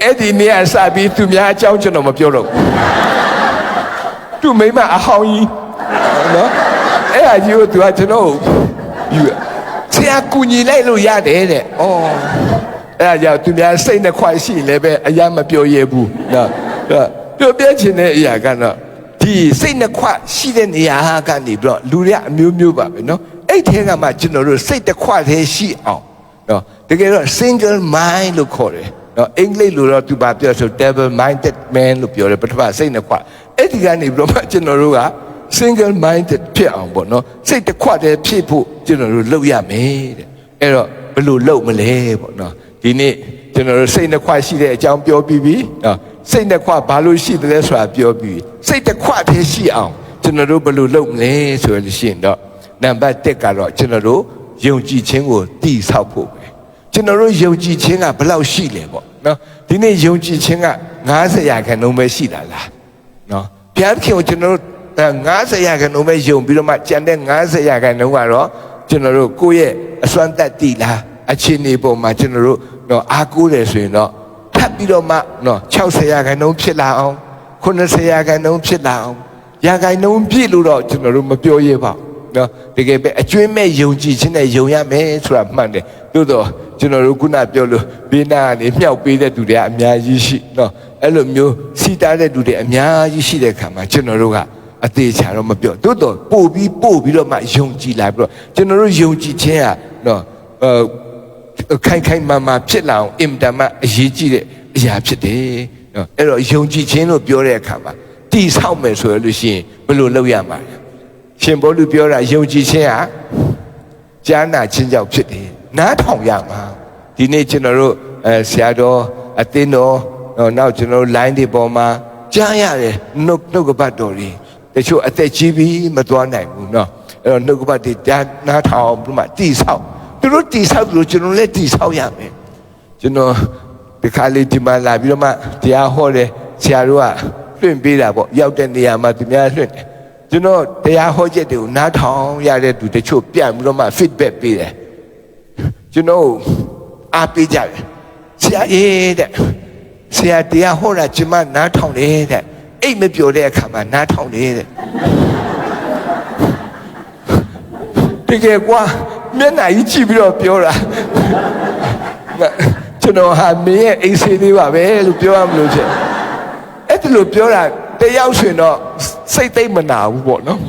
အဲ့ဒီနေရာစပြီးသူများအကြောင်းကျွန်တော်မပြောတော့ဘူးသူမိမအဟောင်းကြီးနော်အဲ့အကြီးကိုသူကကျွန်တော်ယူဆရာကူညီလိုက်လို့ရတယ်တဲ့ဩအဲ့ဒါကြောင့်သူများစိတ်နှခွရှိလည်းပဲအရာမပြောရဘူးနော်ပြောပြချင်တဲ့အရာကတော့ဒီစိတ်နှခွရှိတဲ့နေရာကနေပြီးတော့လူတွေကအမျိုးမျိုးပါပဲနော်အဲ့ထဲကမှကျွန်တော်တို့စိတ်တစ်ခွသေးရှိအောင်နော်တကယ်တော့ single mind လို့ခေါ်တယ်နော်အင်္ဂလိပ်လိုတော့သူပါပြောဆို double minded man လို့ပြောတယ်ပထမစိတ်နှခွအဲ့ဒီကနေပြီးတော့မှကျွန်တော်တို့က single minded ဖြစ်အောင်ပေါ့နော်စိတ်တစ်ခွတည်းဖြစ်ဖို့ကျွန်တော်တို့လုပ်ရမယ်တဲ့အဲ့တော့ဘယ်လိုလုပ်မလဲပေါ့နော်ဒီနေ့ကျွန်တော်တို့စိတ်နှခွရှိတဲ့အကြောင်းပြောပြီးပြီနော်စိတ်နှခွဘာလို့ရှိတယ်လဲဆိုတာပြောပြီးစိတ်တစ်ခွတည်းရှိအောင်ကျွန်တော်တို့ဘယ်လိုလုပ်မလဲဆိုလို့ရှိရင်တော့နံပါတ်1ကတော့ကျွန်တော်တို့ယုံကြည်ခြင်းကိုတည်ဆောက်ဖို့ပဲကျွန်တော်တို့ယုံကြည်ခြင်းကဘယ်လောက်ရှိလဲပေါ့နော်ဒီနေ့ယုံကြည်ခြင်းက90%ပဲရှိတာလားနော်ဘုရားခင်ကိုကျွန်တော်တို့90%ပဲယုံပြီးတော့မှကျန်တဲ့90%ကတော့ကျွန်တော်တို့ကိုယ့်ရဲ့အစွမ်းတတ်တည်လားအခြေအနေပေါ်မှာကျွန်တော်တို့တော့အားကိုးတယ်ဆိုရင်တော့ထပ်ပြီးတော့မှနော်60%ဖြစ်လာအောင်90%ဖြစ်လာအောင်ရာခိုင်နှုန်းပြည့်လို့တော့ကျွန်တော်တို့မပြောရပါဘူးနော်တကယ်ပဲအကျွမ်းမဲ့ယုံကြည်ခြင်းနဲ့ယုံရမယ်ဆိုတာမှန်တယ်သို့တော့ကျွန်တော်တို့ခုနပြောလို့ဘေးနာကနေမြှောက်ပေးတဲ့သူတွေကအများကြီးရှိနော်အဲ့လိုမျိုးစီတားတဲ့သူတွေအများကြီးရှိတဲ့ခါမှာကျွန်တော်တို့ကအသေးချာတော့မပြောသို့တော့ပို့ပြီးတော့မှယုံကြည်လာပြီးတော့ကျွန်တော်တို့ယုံကြည်ခြင်းကနော်ခိုင်မာဖြစ်လာအောင်အင်တမအရေးကြီးတဲ့အရာဖြစ်တယ်နော်အဲ့တော့ယုံကြည်ခြင်းလို့ပြောတဲ့အခါမှာတည်ဆောက်မယ်ဆိုလို့ရှိရင်ဘယ်လိုလုပ်ရမှာလဲရှင်ဘောလူပြောတာယုံကြည်ခြင်းဟာကြားနာခြင်းကြောင့်ဖြစ်တယ်နားထောင်ရမှာဒီနေ့ကျွန်တော်တို့ဆရာတော်အသင်းတော်နောက်ကျွန်တော်တို့ line တွေပေါ်မှာကြားရတယ်နှုတ်ကပတ်တော်တွေတချို့အသက်ကြီးပြီးမသွားနိုင်ဘူးเนาะအဲ့တော့နှုတ်ကပတ်တွေကြားနားထောင်ပြီးမှတည်ဆောက်သူတို့တည်ဆောက်လို့ကျွန်တော်လည်းတည်ဆောက်ရမယ်ကျွန်တော်ဒီခါလေးဒီမှာလာပြီးတော့မှတရားဟောတယ်ဆရာတို့ကလွှင့်ပေးတာပေါ့ရောက်တဲ့နေရာမှာသူများလွှင့်တယ်ကျွန်တော်တရားဟောချက်တွေကိုနားထောင်ရတဲ့သူတချို့ပြန်ပြီးတော့မှ feedback ပေးတယ်ကျွန်တော်အားပေးကြတယ်ဆရာတဲ့ဆရာတရားဟောတာကျွန်မနားထောင်တယ်တဲ့အိတ်မပြောတဲ့အခါမှာနားထောင်တယ်တဲ့တကယ်ကွာမျက်နှာကြီးကြည့်ပြီးတော့ပြောတာ ကျွန်တော်ဟာမင်းရဲ့အိမ်ဆေးလေးပါပဲလို့ပြောရမလို့ဖြစ်အဲ့ဒါလို့ပြောတာတယောက်ဆိုတော့စိတ်သိမ့်မနာဘူးပေါ့နော်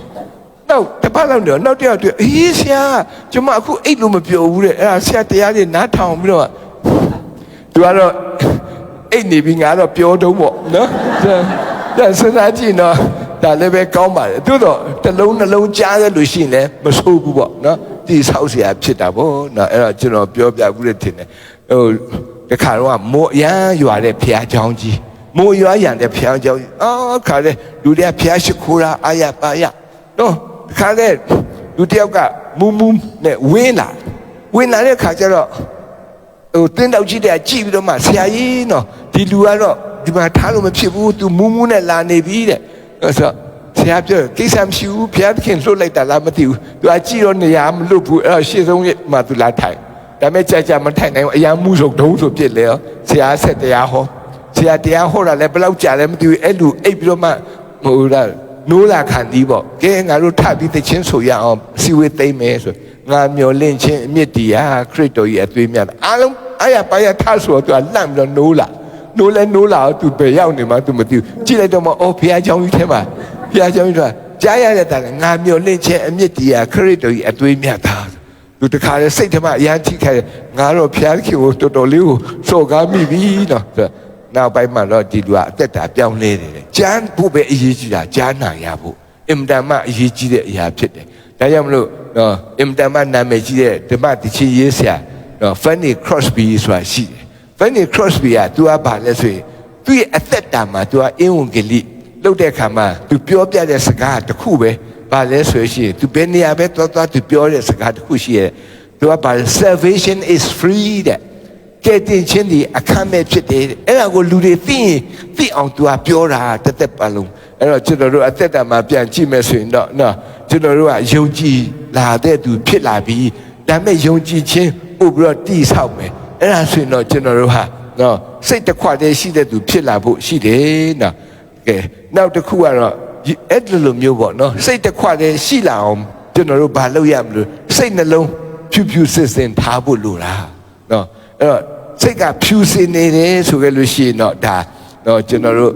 နောက်တစ်ပတ်လောက်တော့နောက်တစ်ယောက်တွေ့အေးဆရာကျွန်မအခုအိတ်လို့မပြောဘူးတဲ့အဲ့ဒါဆရာတရားတွေနားထောင်ပြီးတော့သူကတော့အိတ်နေပြီးငါတော့ပြောတော့ပေါ့နော်ဒါစဉ်းစားကြည့်နော်ဒါလည်းပဲကောင်းပါတယ်သို့တော့တစ်လုံးနှလုံးကြားရလို့ရှိရင်လည်းမဆိုးဘူးပေါ့နော်ဒီဆောက်เสียဖြစ်တာပေါ့နော်အဲ့တော့ကျွန်တော်ပြောပြဘူးတဲ့ထင်တယ်ဟိုတခါတော့မိုးအရန်ရွာတဲ့ဖျားချောင်းကြီးမိုးရွာရံတဲ့ဖျားချောင်းကြီးအော်ခါတဲ့လူတွေကဖျားရှိခိုးတာအာရပါရနော်တခါတဲ့လူတယောက်ကမူးနဲ့ဝင်းလာတဲ့ခါကျတော့ဟိုတင်းတောက်ကြီးတဲ့ကြည့်ပြီးတော့မှဆရာကြီးနော်ဒီလူကတော့ဒီမှာထားလို့မဖြစ်ဘူး तू မူးနဲ့လာနေပြီတဲ့ဆိုတော့ဆရာပြောကိစ္စမရှိဘူးဘုရားသခင်လှုပ်လိုက်တာလားမသိဘူး तू အကြည့်တော့နေရာမလွတ်ဘူးအဲ့တော့ရှေ့ဆုံးမှာ तू လာထိုင်ဒါပေမဲ့ကြာမထိုင်နိုင်ဘူးအရာမှုဆုံးဒုံးဆိုပြစ်လေရောဆရာဆက်တရားဟောဆရာတရားဟောတာလည်းဘယ်လောက်ကြာလဲမသိဘူးအဲ့လူအိပ်ပြီးတော့မှဟိုဒါနိုးလာခံသည်ပေါ့ကဲငါတို့ထပ်ပြီးသချင်းဆိုရအောင်စီဝေးသိမ့်မယ်ဆိုငါမျောလင့်ခြင်းအမြင့်တရားခရစ်တော်ရဲ့အသွေးမြတ်အားလုံးအာရပါရထဆိုတော့ तू လှမ်းပြီးတော့နိုးလာတော့ तू ပဲရောက်နေမှာ तू မသိဘူးကြည့်လိုက်တော့မှအော်ဘုရားเจ้าကြီးထဲမှာဘုရားเจ้าကြီးကကြားရတဲ့တာငါမျောလင့်ခြင်းအမြင့်တရားခရစ်တော်ရဲ့အသွေးမြတ်တာသူတခါလေစိတ်ထဲမှာအရန်ထိခိုက်ငါတော့ဘုရားခင်ကိုတော်တော်လေးကိုစော်ကားမိပြီနော်နောက်ပိုင်းမှာတော့ဒီလူကအသက်တာပြောင်းလဲတယ်ကျမ်းဖို့ပဲအရေးကြီးတာကြားနာရဖို့အင်မတန်မှအရေးကြီးတဲ့အရာဖြစ်တယ်ဒါကြောင့်မလို့နော်အင်မတန်မှနာမည်ကြီးတဲ့ဓမ္မတခြင်းရေးဆရာနော် Fanny Crosby ဆိုတာရှိတယ် Fanny Crosby က तू ကဘာလဲဆိုရင်သူ့ရဲ့အသက်တာမှာ तू ကအင်ဝန်ဂလိလုပ်တဲ့အခါမှာ तू ပြောပြတဲ့စကားတစ်ခုပဲဘာလဲဆိုရင် तू ဘယ်နေရာပဲသွား तू ပြောတဲ့စကားတစ်ခုရှိရဲ့ तू ကဘာလဲ salvation is free တဲ့ကဲတင်ချင်းဒီအခမဲ့ဖြစ်တယ်အဲ့ဒါကိုလူတွေသိအောင် तू ကပြောတာတစ်သက်ပတ်လုံးအဲ့တော့ကျွန်တော်တို့အသက်တာမှာပြန်ကြည့်မယ်ဆိုရင်တော့နော်ကျွန်တော်တို့ကယုံကြည်လာတဲ့သူဖြစ်လာပြီးဒါမဲ့ယုံကြည်ခြင်းပို့ပြီးတော့တိဆောက်မယ်အဲ့ဒါဆိုရင်တော့ကျွန်တော်တို့ဟာနော်စိတ်တစ်ခွတည်းရှိတဲ့သူဖြစ်လာဖို့ရှိတယ်နော်ကဲနောက်တစ်ခုကတော့အဲ့လိုမျိုးပေါ့နော်စိတ်တစ်ခွတည်းရှိလာအောင်ကျွန်တော်တို့ဘာလုပ်ရမလို့စိတ်နှလုံးဖြူစစ်ထားဖို့လိုလားနော်အဲ့တော့စိတ်ကဖြူစင်နေတယ်ဆိုကြလို့ရှိရင်တော့ဒါနော်ကျွန်တော်တို့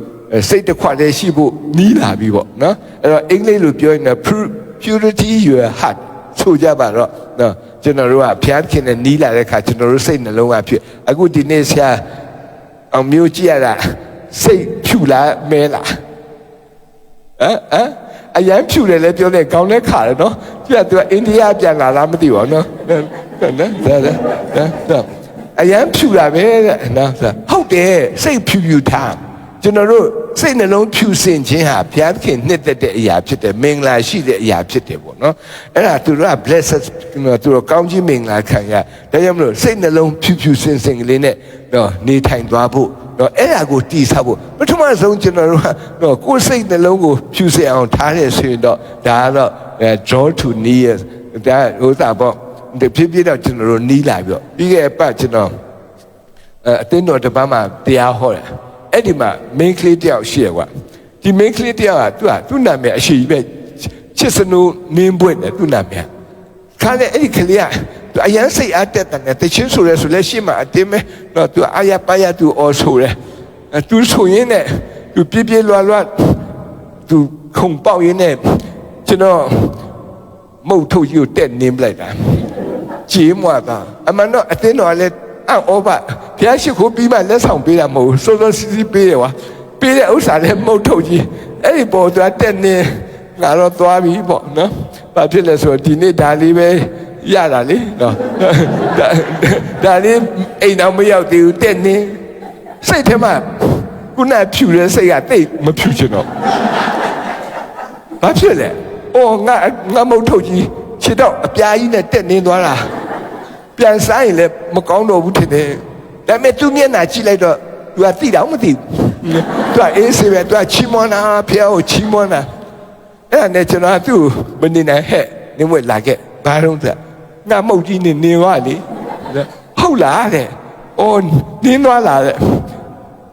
စိတ်တစ်ခွတည်းရှိဖို့နီးလာပြီပေါ့နော်အဲ့တော့အင်္ဂလိပ်လိုပြောရင် purity your heart ဆိုကြပါတော့နော်ကျွန်တော်တို့ကဘုရားခင်နဲ့နီးလာတဲ့အခါကျွန်တော်တို့စိတ်နှလုံးကဖြစ်အခုဒီနေ့ဆရာအောင်မျိုးကြည့်ရတာစိတ်ဖြူလားမဲလားအရန်ဖြူတယ်လည်းပြောတယ်ကောင်းလဲခါတယ်နော်ပြတ်သူကအိန္ဒိယပြန်လာလားမသိပါဘူးနော်အရန်ဖြူတာပဲတဲ့နော်ဟုတ်တယ်စိတ်ဖြူထားကျွန်တော်တို့စိတ်နှလုံးဖြူစင်ခြင်းဟာဘုရားသခင်နှစ်သက်တဲ့အရာဖြစ်တယ်မင်္ဂလာရှိတဲ့အရာဖြစ်တယ်ပေါ့နော်အဲ့ဒါသူတို့က blessed သူတို့ကောင်းကြီးမင်္ဂလာခံရဒါကြောင့်မလို့စိတ်နှလုံးဖြူစင်ကလေးနဲ့တော့နေထိုင်သွားဖို့တော့အဲ့ဒါကိုတည်ဆောက်ဖို့ပထမဆုံးကျွန်တော်တို့ကတော့ကိုယ်စိတ်နှလုံးကိုဖြူစင်အောင်ထားရဆိုရင်တော့ဒါကတော့ draw to near ဒါဥစ္စာပေါ့ဒီဖြစ်ဖြစ်တော့ကျွန်တော်တို့နီးလာပြီးတော့ပြီးခဲ့အပတ်ကျွန်တော်အတင်းတော်တစ်ပတ်မှတရားဟောတယ်အဲ့ဒီမှာ main ကလေးတယောက်ရှိရကွာဒီ main ကလေးတယောက်ကသူ့နာမည်အရှိကြီးပဲချစ်စနူနင်းပွင့်တယ်သူ့နာမည်ခါတဲ့အဲ့ဒီကလေးကအရန်စိတ်အားတက်တယ်တချင်းဆိုရဲဆိုလဲရှေ့မှာအတင်းမဲတော့သူအာရပါရသူအော်ဆိုရဲသူဆိုရင်းနဲ့သူပြလွာသူခုံပေါက်ရင်းနဲ့ကျွန်တော်မုတ်ထုတ်ကြီးကိုတက်နင်းလိုက်တာကြေးမွာတာအမှန်တော့အတင်းတော်လည်းအော်ပါဘုရားရှိခိုးပြီးမှလက်ဆောင်ပေးတာမဟုတ်ဘူးစောစောစီးစီးပေးတယ်ကွာပေးတဲ့ဥစ္စာလည်းမုတ်ထုတ်ကြီးအဲ့ဒီပေါ်သူကတက်နေငါတော့သွားပြီပေါ့နော်ဘာဖြစ်လဲဆိုတော့ဒီနေ့ဒါလေးပဲရတာလေနော်ဒါလေးအိမ်တော်မရောက်သေးဘူးတက်နေစိတ်ထဲမှာခုနဖြူတဲ့စိတ်ကတိတ်မဖြူချင်တော့ဘာဖြစ်လဲအော်ငါမုတ်ထုတ်ကြီးခြေတော့အပြားကြီးနဲ့တက်နေသွားတာပြန်စားရင်လည်းမကောင်းတော့ဘူးထင်တယ်ဒါပေမဲ့သူမျက်နှာကြည့်လိုက်တော့ तू ကသိတော့မသိဘူး तू ကအေးစေပဲ तू ကချီးမွမ်းတာဖះကိုချီးမွမ်းတာအဲ့ဒါနဲ့ကျွန်တော်ကသူ့မနေနိုင်ဟဲ့နင်းဝဲလာခဲ့ဘာတော့ဆိုငါမုတ်ကြီးနေသွားလေဟုတ်လားတဲ့အော်နင်းသွားလားတဲ့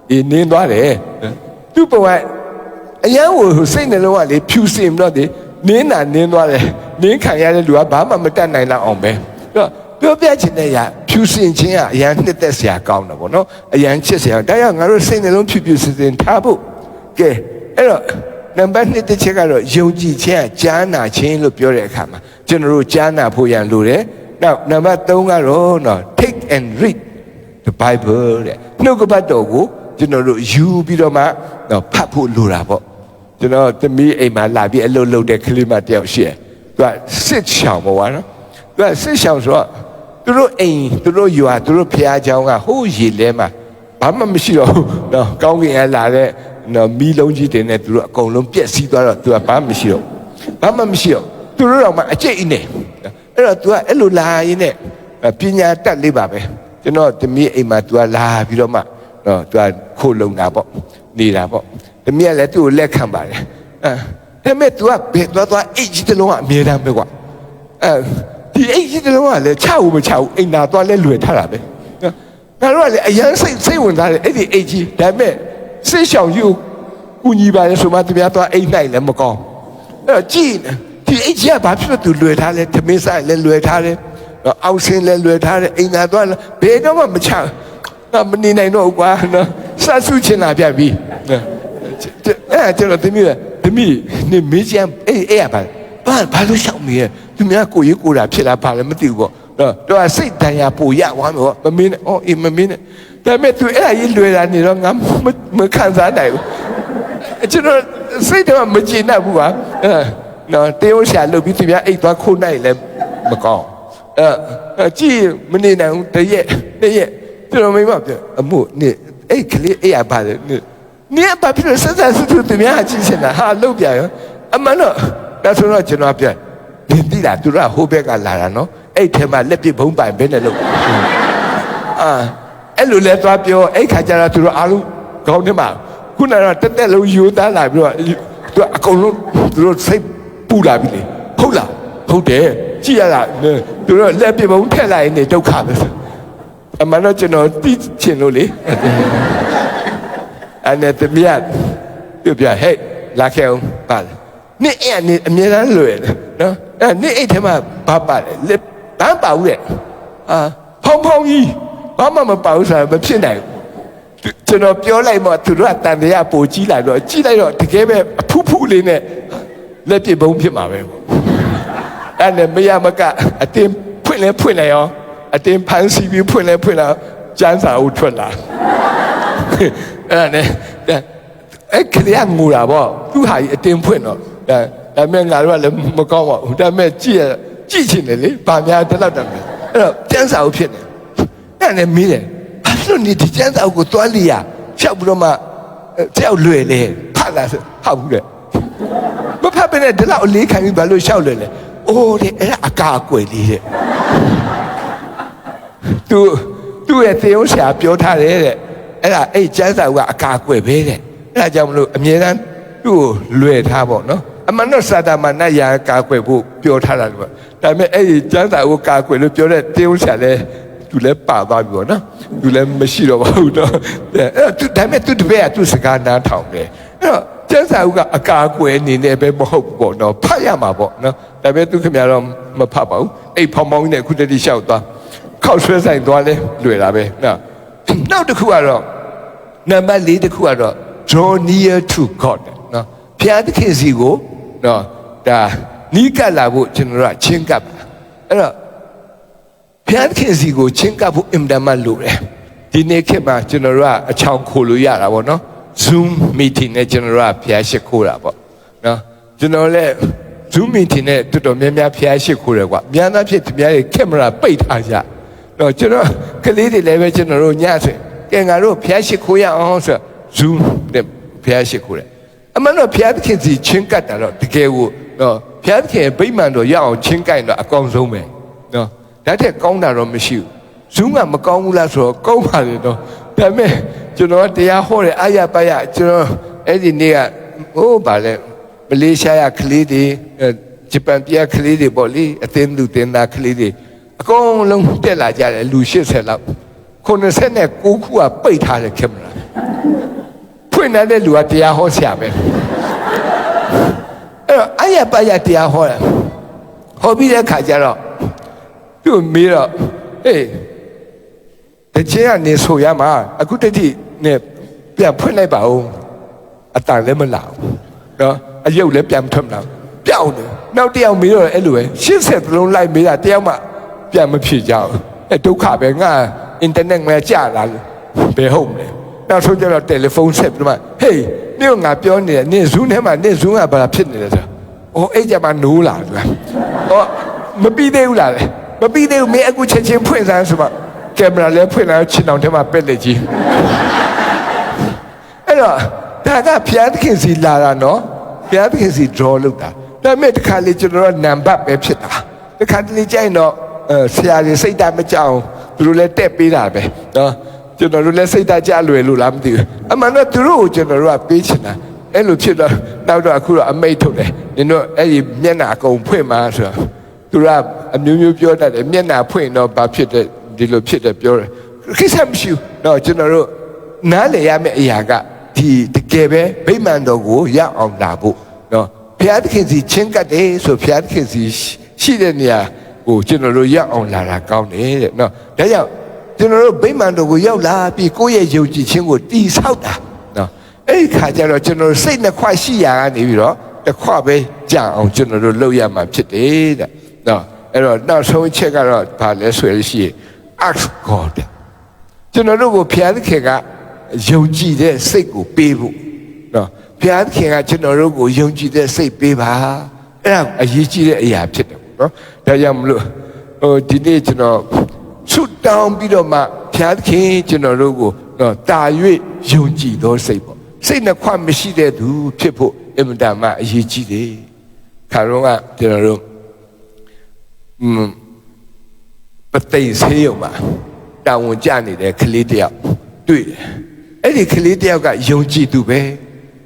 အေးနင်းသွားတယ်သူ့ဘဝအရန်ကိုစိတ်နှလုံးကလေဖြူစင်တော့လေနင်းတာနင်းသွားတယ်နင်းခံရတဲ့လူကဘာမှမတတ်နိုင်လောက်အောင်ပဲသူ ပြောပြချင်တဲ့ဖြူစင်ခြင်းကအရန်နှစ်သက်စရာကောင်းတယ်ပေါ့နော်အရန်ချစ်စရာဒါကြောင့်ငါတို့စိတ်နှလုံးဖြူဖြူစင်စင်ထားဖို့ကဲအဲ့တော့နံပါတ်1တစ်ချက်ကတော့ယုံကြည်ခြင်းကကြားနာခြင်းလို့ပြောတဲ့အခါမှာကျွန်တော်တို့ကြားနာဖို့ရန်လိုတယ်နောက်နံပါတ်3ကတော့နော် take and read the Bible တဲ့နှုတ်ကပတ်တော်ကိုကျွန်တော်တို့ယူပြီးတော့မှနော်ဖတ်ဖို့လိုတာပေါ့ကျွန်တော်သမီးအိမ်မှာလာပြီးအလုပ်လုပ်တဲ့ကလေးမတယောက်ရှိတယ်သူကစစ်ချောင်ပေါ့ကွာနော်သူကစစ်ချောင်ဆိုတော့သူတို့အိမ်သူတို့ရွာသူတို့ဖျားเจ้าကဟိုးရေလဲမှာဘာမှမရှိတော့ဘူးနော်ကောင်းကင်ကလာတဲ့နော်မီးလုံးကြီးတင်နေသူတို့အကုန်လုံးပြက်စီးသွားတော့သူကဘာမှမရှိတော့သူတို့တော့မှအကျိတ်နေအဲ့တော့သူကအဲ့လိုလာရင်းနဲ့ပညာတတ်လေးပါပဲကျွန်တော်သမီးအိမ်မှာသူကလာပြီးတော့မှနော်သူကခိုးလုံတာပေါ့နေတာပေါ့သမီးကလည်းသူ့ကိုလက်ခံပါတယ်ဒါပေမဲ့သူကဘယ်သွားအိတ်ကြီးတစ်လုံးကအမြဲတမ်းပဲကွာဒီအိတ်ကြီးတစ်လုံးကလည်းချဘူးမချဘူးအိမ်သာသွားလဲလွယ်ထားတာပဲငါတို့ကလည်းအရန်စိတ်ဝင်စားတယ်အဲ့ဒီအိတ်ကြီးဒါပေမဲ့စိတ်ရှောင်ယူကူညီပါလေဆိုမှသူများသွားအိတ်နိုင်လည်းမကောင်းအဲ့တော့ကြည့်ဒီအိတ်ကြီးကဘာဖြစ်လို့သူလွယ်ထားလဲသမင်းဆိုင်လည်းလွယ်ထားတယ်အောက်ဆင်းလည်းလွယ်ထားတယ်အိမ်သာသွားဘယ်တော့မှမချမနေနိုင်တော့ဘူးကွာနော်စဆုချင်လာပြပြီအဲ့ကျွန်တော်သမီးနေမေးချင်အဲ့ရပါဘာလို့ရှောင်နေရသူများကိုရေးကိုတာဖြစ်လာပါလဲမသိဘူးပေါ့နော်တော့စိတ်တန်ရာပူရဝမ်းတော့မမင်းနဲ့အော်အေးမမင်းနဲ့ဒါပေမဲ့သူအဲ့ဒါကြီးလွယ်တာနေတော့ငါမခံစားနိုင်ဘူးကျွန်တော်စိတ်တော့မကျေနပ်ဘူးကွာနော်တေးဥရှာလုပ်ပြီးသူများအိတ်သွားခိုးနိုင်လဲမကောင်းကြည့်မနေနိုင်ဘူးတရက်ကျွန်တော်မိမပြောအမှုနေအဲ့ကလေးအဲ့ရပါတယ်နေဘာဖြစ်လို့ဆက်ဆက်သူသူများကြည့်ချင်တာဟာလုပ်ပြရောအမှန်တော့ဒါဆိုတော့ကျွန်တော်ပြောဒီတိလာသူကဟိုဘက်ကလာတာနော်အဲ့ထဲမှာလက်ပစ်ဘုံပိုင်ဘယ်နဲ့လုပ်အဲ့လိုလဲသွားပြောအဲ့ခါကျတော့သူတို့အားလုံးခေါင်းထဲမှာခုနကတော့တက်လုံးယူသားလာပြီးတော့သူအကုန်လုံးသူတို့စိတ်ပူလာပြီလေဟုတ်လားဟုတ်တယ်ကြည့်ရတာသူတို့လက်ပစ်ဘုံထက်လိုက်နေဒုက္ခပဲအမှန်တော့ကျွန်တော်သိချင်လို့လေအဲ့နဲ့တမရပြဟဲ့လာခဲ့အောင်ပါနေ့အဲ့နေ့အမြဲတမ်းလွယ်တယ်နော်အဲ့နေ့အဲ့ထဲမှာဘာပါလဲလက်ဘာပါဦးတဲ့ဖုံကြီးဘာမှမပါဘူးဆိုတာမဖြစ်နိုင်ဘူးကျွန်တော်ပြောလိုက်မှသူတို့ကတန်တရားပိုကြီးလာတော့ကြည့်လိုက်တော့တကယ်ပဲအဖူးဖူးလေးနဲ့လက်ပစ်ဘုံဖြစ်မှာပဲအဲ့နဲ့မရမကအတင်းဖွင့်လဲရောအတင်းဖန်စီပြီးဖွင့်လာကျန်းစာအုပ်ထွက်လာအဲ့နဲ့အဲ့ကလေးကငိုတာပေါ့သူ့ဟာကြီးအတင်းဖွင့်တော့ဒါမဲ့ငါတို့ကလည်းမကောင်းပါဘူးဒါမဲ့ကြည့်ချင်တယ်လေဗာများတလောက်တယ်အဲ့တော့ကျန်းစာအုပ်ဖြစ်နေအဲ့နဲ့မီးတယ်ဘာလို့နေဒီကျန်းစာအုပ်ကိုတွားလိရဖြောက်ပြီးတော့မှကြောက်လွယ်လေဖတ်လာဟုတ်ဘူးတဲ့မဖတ်ဘဲနဲ့ဒီလောက်အလေးခံပြီးဘာလို့ရှောက်လွယ်လဲအိုးတဲ့အဲ့ဒါအကာအကွယ်လေးတဲ့သူ့ရဲ့သေုံးဆရာပြောထားတယ်တဲ့အဲ့ဒါအဲ့ကျန်းစာအုပ်ကအကာအကွယ်ပဲတဲ့အဲ့ဒါကြောင့်မလို့အမြဲတမ်းသူ့ကိုလွယ်ထားပေါ့နော်အမှန်တော့စာတာမှာနတ်ရာကာကွယ်ဖို့ပြောထားတာလို့ဒါပေမဲ့အဲ့ဒီကျမ်းစာကိုကာကွယ်လို့ပြောတဲ့တေးဥရှာလဲသူလည်းပါသွားပြီပေါ့နော်သူလည်းမရှိတော့ပါဘူးတော့အဲ့တော့ဒါပေမဲ့သူတပည့်ကသူစကားနားထောင်တယ်အဲ့တော့ကျမ်းစာကအကာအကွယ်အနေနဲ့ပဲမဟုတ်ဘူးပေါ့နော်ဖတ်ရမှာပေါ့နော်ဒါပေမဲ့သူခင်ဗျားတော့မဖတ်ပါဘူးအဲ့ဖောင်းဖောင်းနဲ့ခုတည်းလျှောက်သွားခောက်ဆွဲဆိုင်သွားလဲလွယ်တာပဲနော်နောက်တစ်ခုကတော့နံပါတ်4တစ်ခုကတော့ draw near to God နော်ဘုရားသခင်စီကိုနော်ဒါနီးကပ်လာဖို့ကျွန်တော်တို့ချင်းကပ်အဲ့တော့ဘုရားသခင်စီကိုချင်းကပ်ဖို့အင်တာမလိုတယ်ဒီနေ့ခေတ်မှာကျွန်တော်တို့ကအချောင်ခိုလို့ရတာပေါ့နော် Zoom meeting နဲ့ကျွန်တော်တို့ကဘုရားရှိခိုးတာပေါ့နော်ကျွန်တော်လည်း Zoom meeting နဲ့တော်တော်များများဘုရားရှိခိုးတယ်ကွာများသောဖြင့်သူများရဲ့ကင်မရာပိတ်ထားကြတော့ကျွန်တော်ကလေးတွေလည်းပဲကျွန်တော်တို့ညဆိုကဲငါတို့ဘုရားရှိခိုးရအောင်ဆို Zoom နဲ့ဘုရားရှိခိုးတယ်အမှန်တော့ဘုရားသခင်စီချင်းကပ်တာတော့တကယ်ကိုနော်ဘုရားသခင်ဗိမာန်တော်ရအောင်ချင်းကပ်ရင်တော့အကောင်းဆုံးပဲနော်ဒါထက်ကောင်းတာတော့မရှိဘူးဇုံးကမကောင်းဘူးလားဆိုတော့ကောင်းပါလေတော့ဒါပေမဲ့ကျွန်တော်တရားဟောတယ်အာရပါရကျွန်တော်အဲ့ဒီနေ့ကဟိုးပါလေမလေးရှားရကလေးတွေဂျပန်ပြည်ကလေးတွေပေါ့လေအသင်းလူတင်သားကလေးတွေအကုန်လုံးတက်လာကြတယ်လူ80လောက်89ခုကပိတ်ထားတဲ့ကင်မရာဖွင့်နေတဲ့လူကတရားဟောဆရာပဲအဲ့တော့အယပယတရားဟောတာဟောပြီးတဲ့ခါကျတော့ သူမေးတော့ဟေးတခြင်းကနေဆိုရမှာအခုတတိနဲ့ပြန်ဖွင့်လိုက်ပါဦးအတန်လည်းမလာဘူးနော်အယုတ်လည်းပြန်ထွက်မလာပြောင်းတယ်နောက်တစ်ယောက်မေးတော့အဲ့လိုပဲ80လုံးလိုက်မေးတာတယောက်မှပြန်မဖြစ်ကြဘူးအဲဒုက္ခပဲငါအင်တာနက်မှာကြာလာဘယ်ဟုတ်မလဲနောက်ဆုံးကျတော့တယ်လီဖုန်းဆက်ပြီးမှဟေးနင်ငါပြောနေတယ်နင်ဇူးထဲမှာနင်ဇူးကဘာဖြစ်နေလဲဆိုတော့အဲ့ကြမှာနိုးလာတယ်မပြီးသေးဘူးလားလေမပြီးသေးဘူးမင်းအခုချက်ချင်းဖွင့်စမ်းဆိုမှကင်မရာလည်းဖွင့်လာချင်အောင်ထဲမှာပက်လက်ကြီးအဲ့တော့ဒါကဖျားသခင်စီလာတာနော်ဖျားသခင်စီ draw လုပ်တာဒါပေမဲ့တခါလေကျွန်တော်တို့နံပါတ်ပဲဖြစ်တာတခါတလေကြိုင်တော့ဆရာကြီးစိတ်ဓာတ်မကြောက်သူတို့လည်းတက်ပေးတာပဲနော်ကျွန်တော်တို့လည်းစိတ်ဓာတ်ကြလွယ်လို့လားမသိဘူးအမှန်တော့သူတို့ကိုကျွန်တော်တို့ကပေးချင်တာအဲ့လိုဖြစ်တော့နောက်တော့အခုတော့အမိတ်ထုတ်တယ်နင်တို့အဲ့ဒီမျက်နှာအကုန်ဖွင့်မှာဆိုတော့သူကအမျိုးမျိုးပြောတတ်တယ်မျက်နှာဖွင့်တော့ဘာဖြစ်တယ်ဒီလိုဖြစ်တယ်ပြောတယ်ခိစ္စမရှိဘူးတော့ကျွန်တော်တို့နားလည်ရမယ့်အရာကဒီတကယ်ပဲဗိမာန်တော်ကိုရအောင်လာဖို့နော်ဘုရားသခင်စီချင်းကပ်တယ်ဆိုဘုရားသခင်စီရှိတဲ့နေရာကိုကျွန်တော်တို့ရအောင်လာတာကောင်းတယ်တဲ့နော်ဒါကြောင့်ကျွန်တော်တို့ဗိမာန်တော်ကိုရောက်လာပြီးကိုယ့်ရဲ့ယုံကြည်ခြင်းကိုတည်ဆောက်တာနော်အဲ့ဒီခါကျတော့ကျွန်တော်တို့စိတ်နှစ်ခွရှိရာကနေပြီးတော့တစ်ခွပဲကြာအောင်ကျွန်တော်တို့လုပ်ရမှာဖြစ်တယ်တဲ့နော်အဲ့တော့နောက်ဆုံးချက်ကတော့ဘာလဲဆိုရရှိ ask God ကျွန်တော်တို့ကိုဘုရားသခင်ကယုံကြည်တဲ့စိတ်ကိုပေးဖို့နော်ဘုရားသခင်ကကျွန်တော်တို့ကိုယုံကြည်တဲ့စိတ်ပေးပါအဲ့ဒါအရေးကြီးတဲ့အရာဖြစ်တယ်နော်ဒါကြောင့်မလို့ဒီနေ့ကျွန်တော်ဆုတောင်းပြီးတော့မှဘုရားသခင်ကျွန်တော်တို့ကိုနော်တာ၍ယုံကြည်သောစိတ်ပေါ့စိတ်နှခွမရှိတဲ့သူဖြစ်ဖို့အင်မတန်မှအရေးကြီးတယ်ခါတော့ကကျွန်တော်တို့ပသိမ်ဆေးရုံမှာတာဝန်ကျနေတဲ့ကလေးတယောက်တွေ့တယ်အဲ့ဒီကလေးတယောက်ကယုံကြည်သူပဲ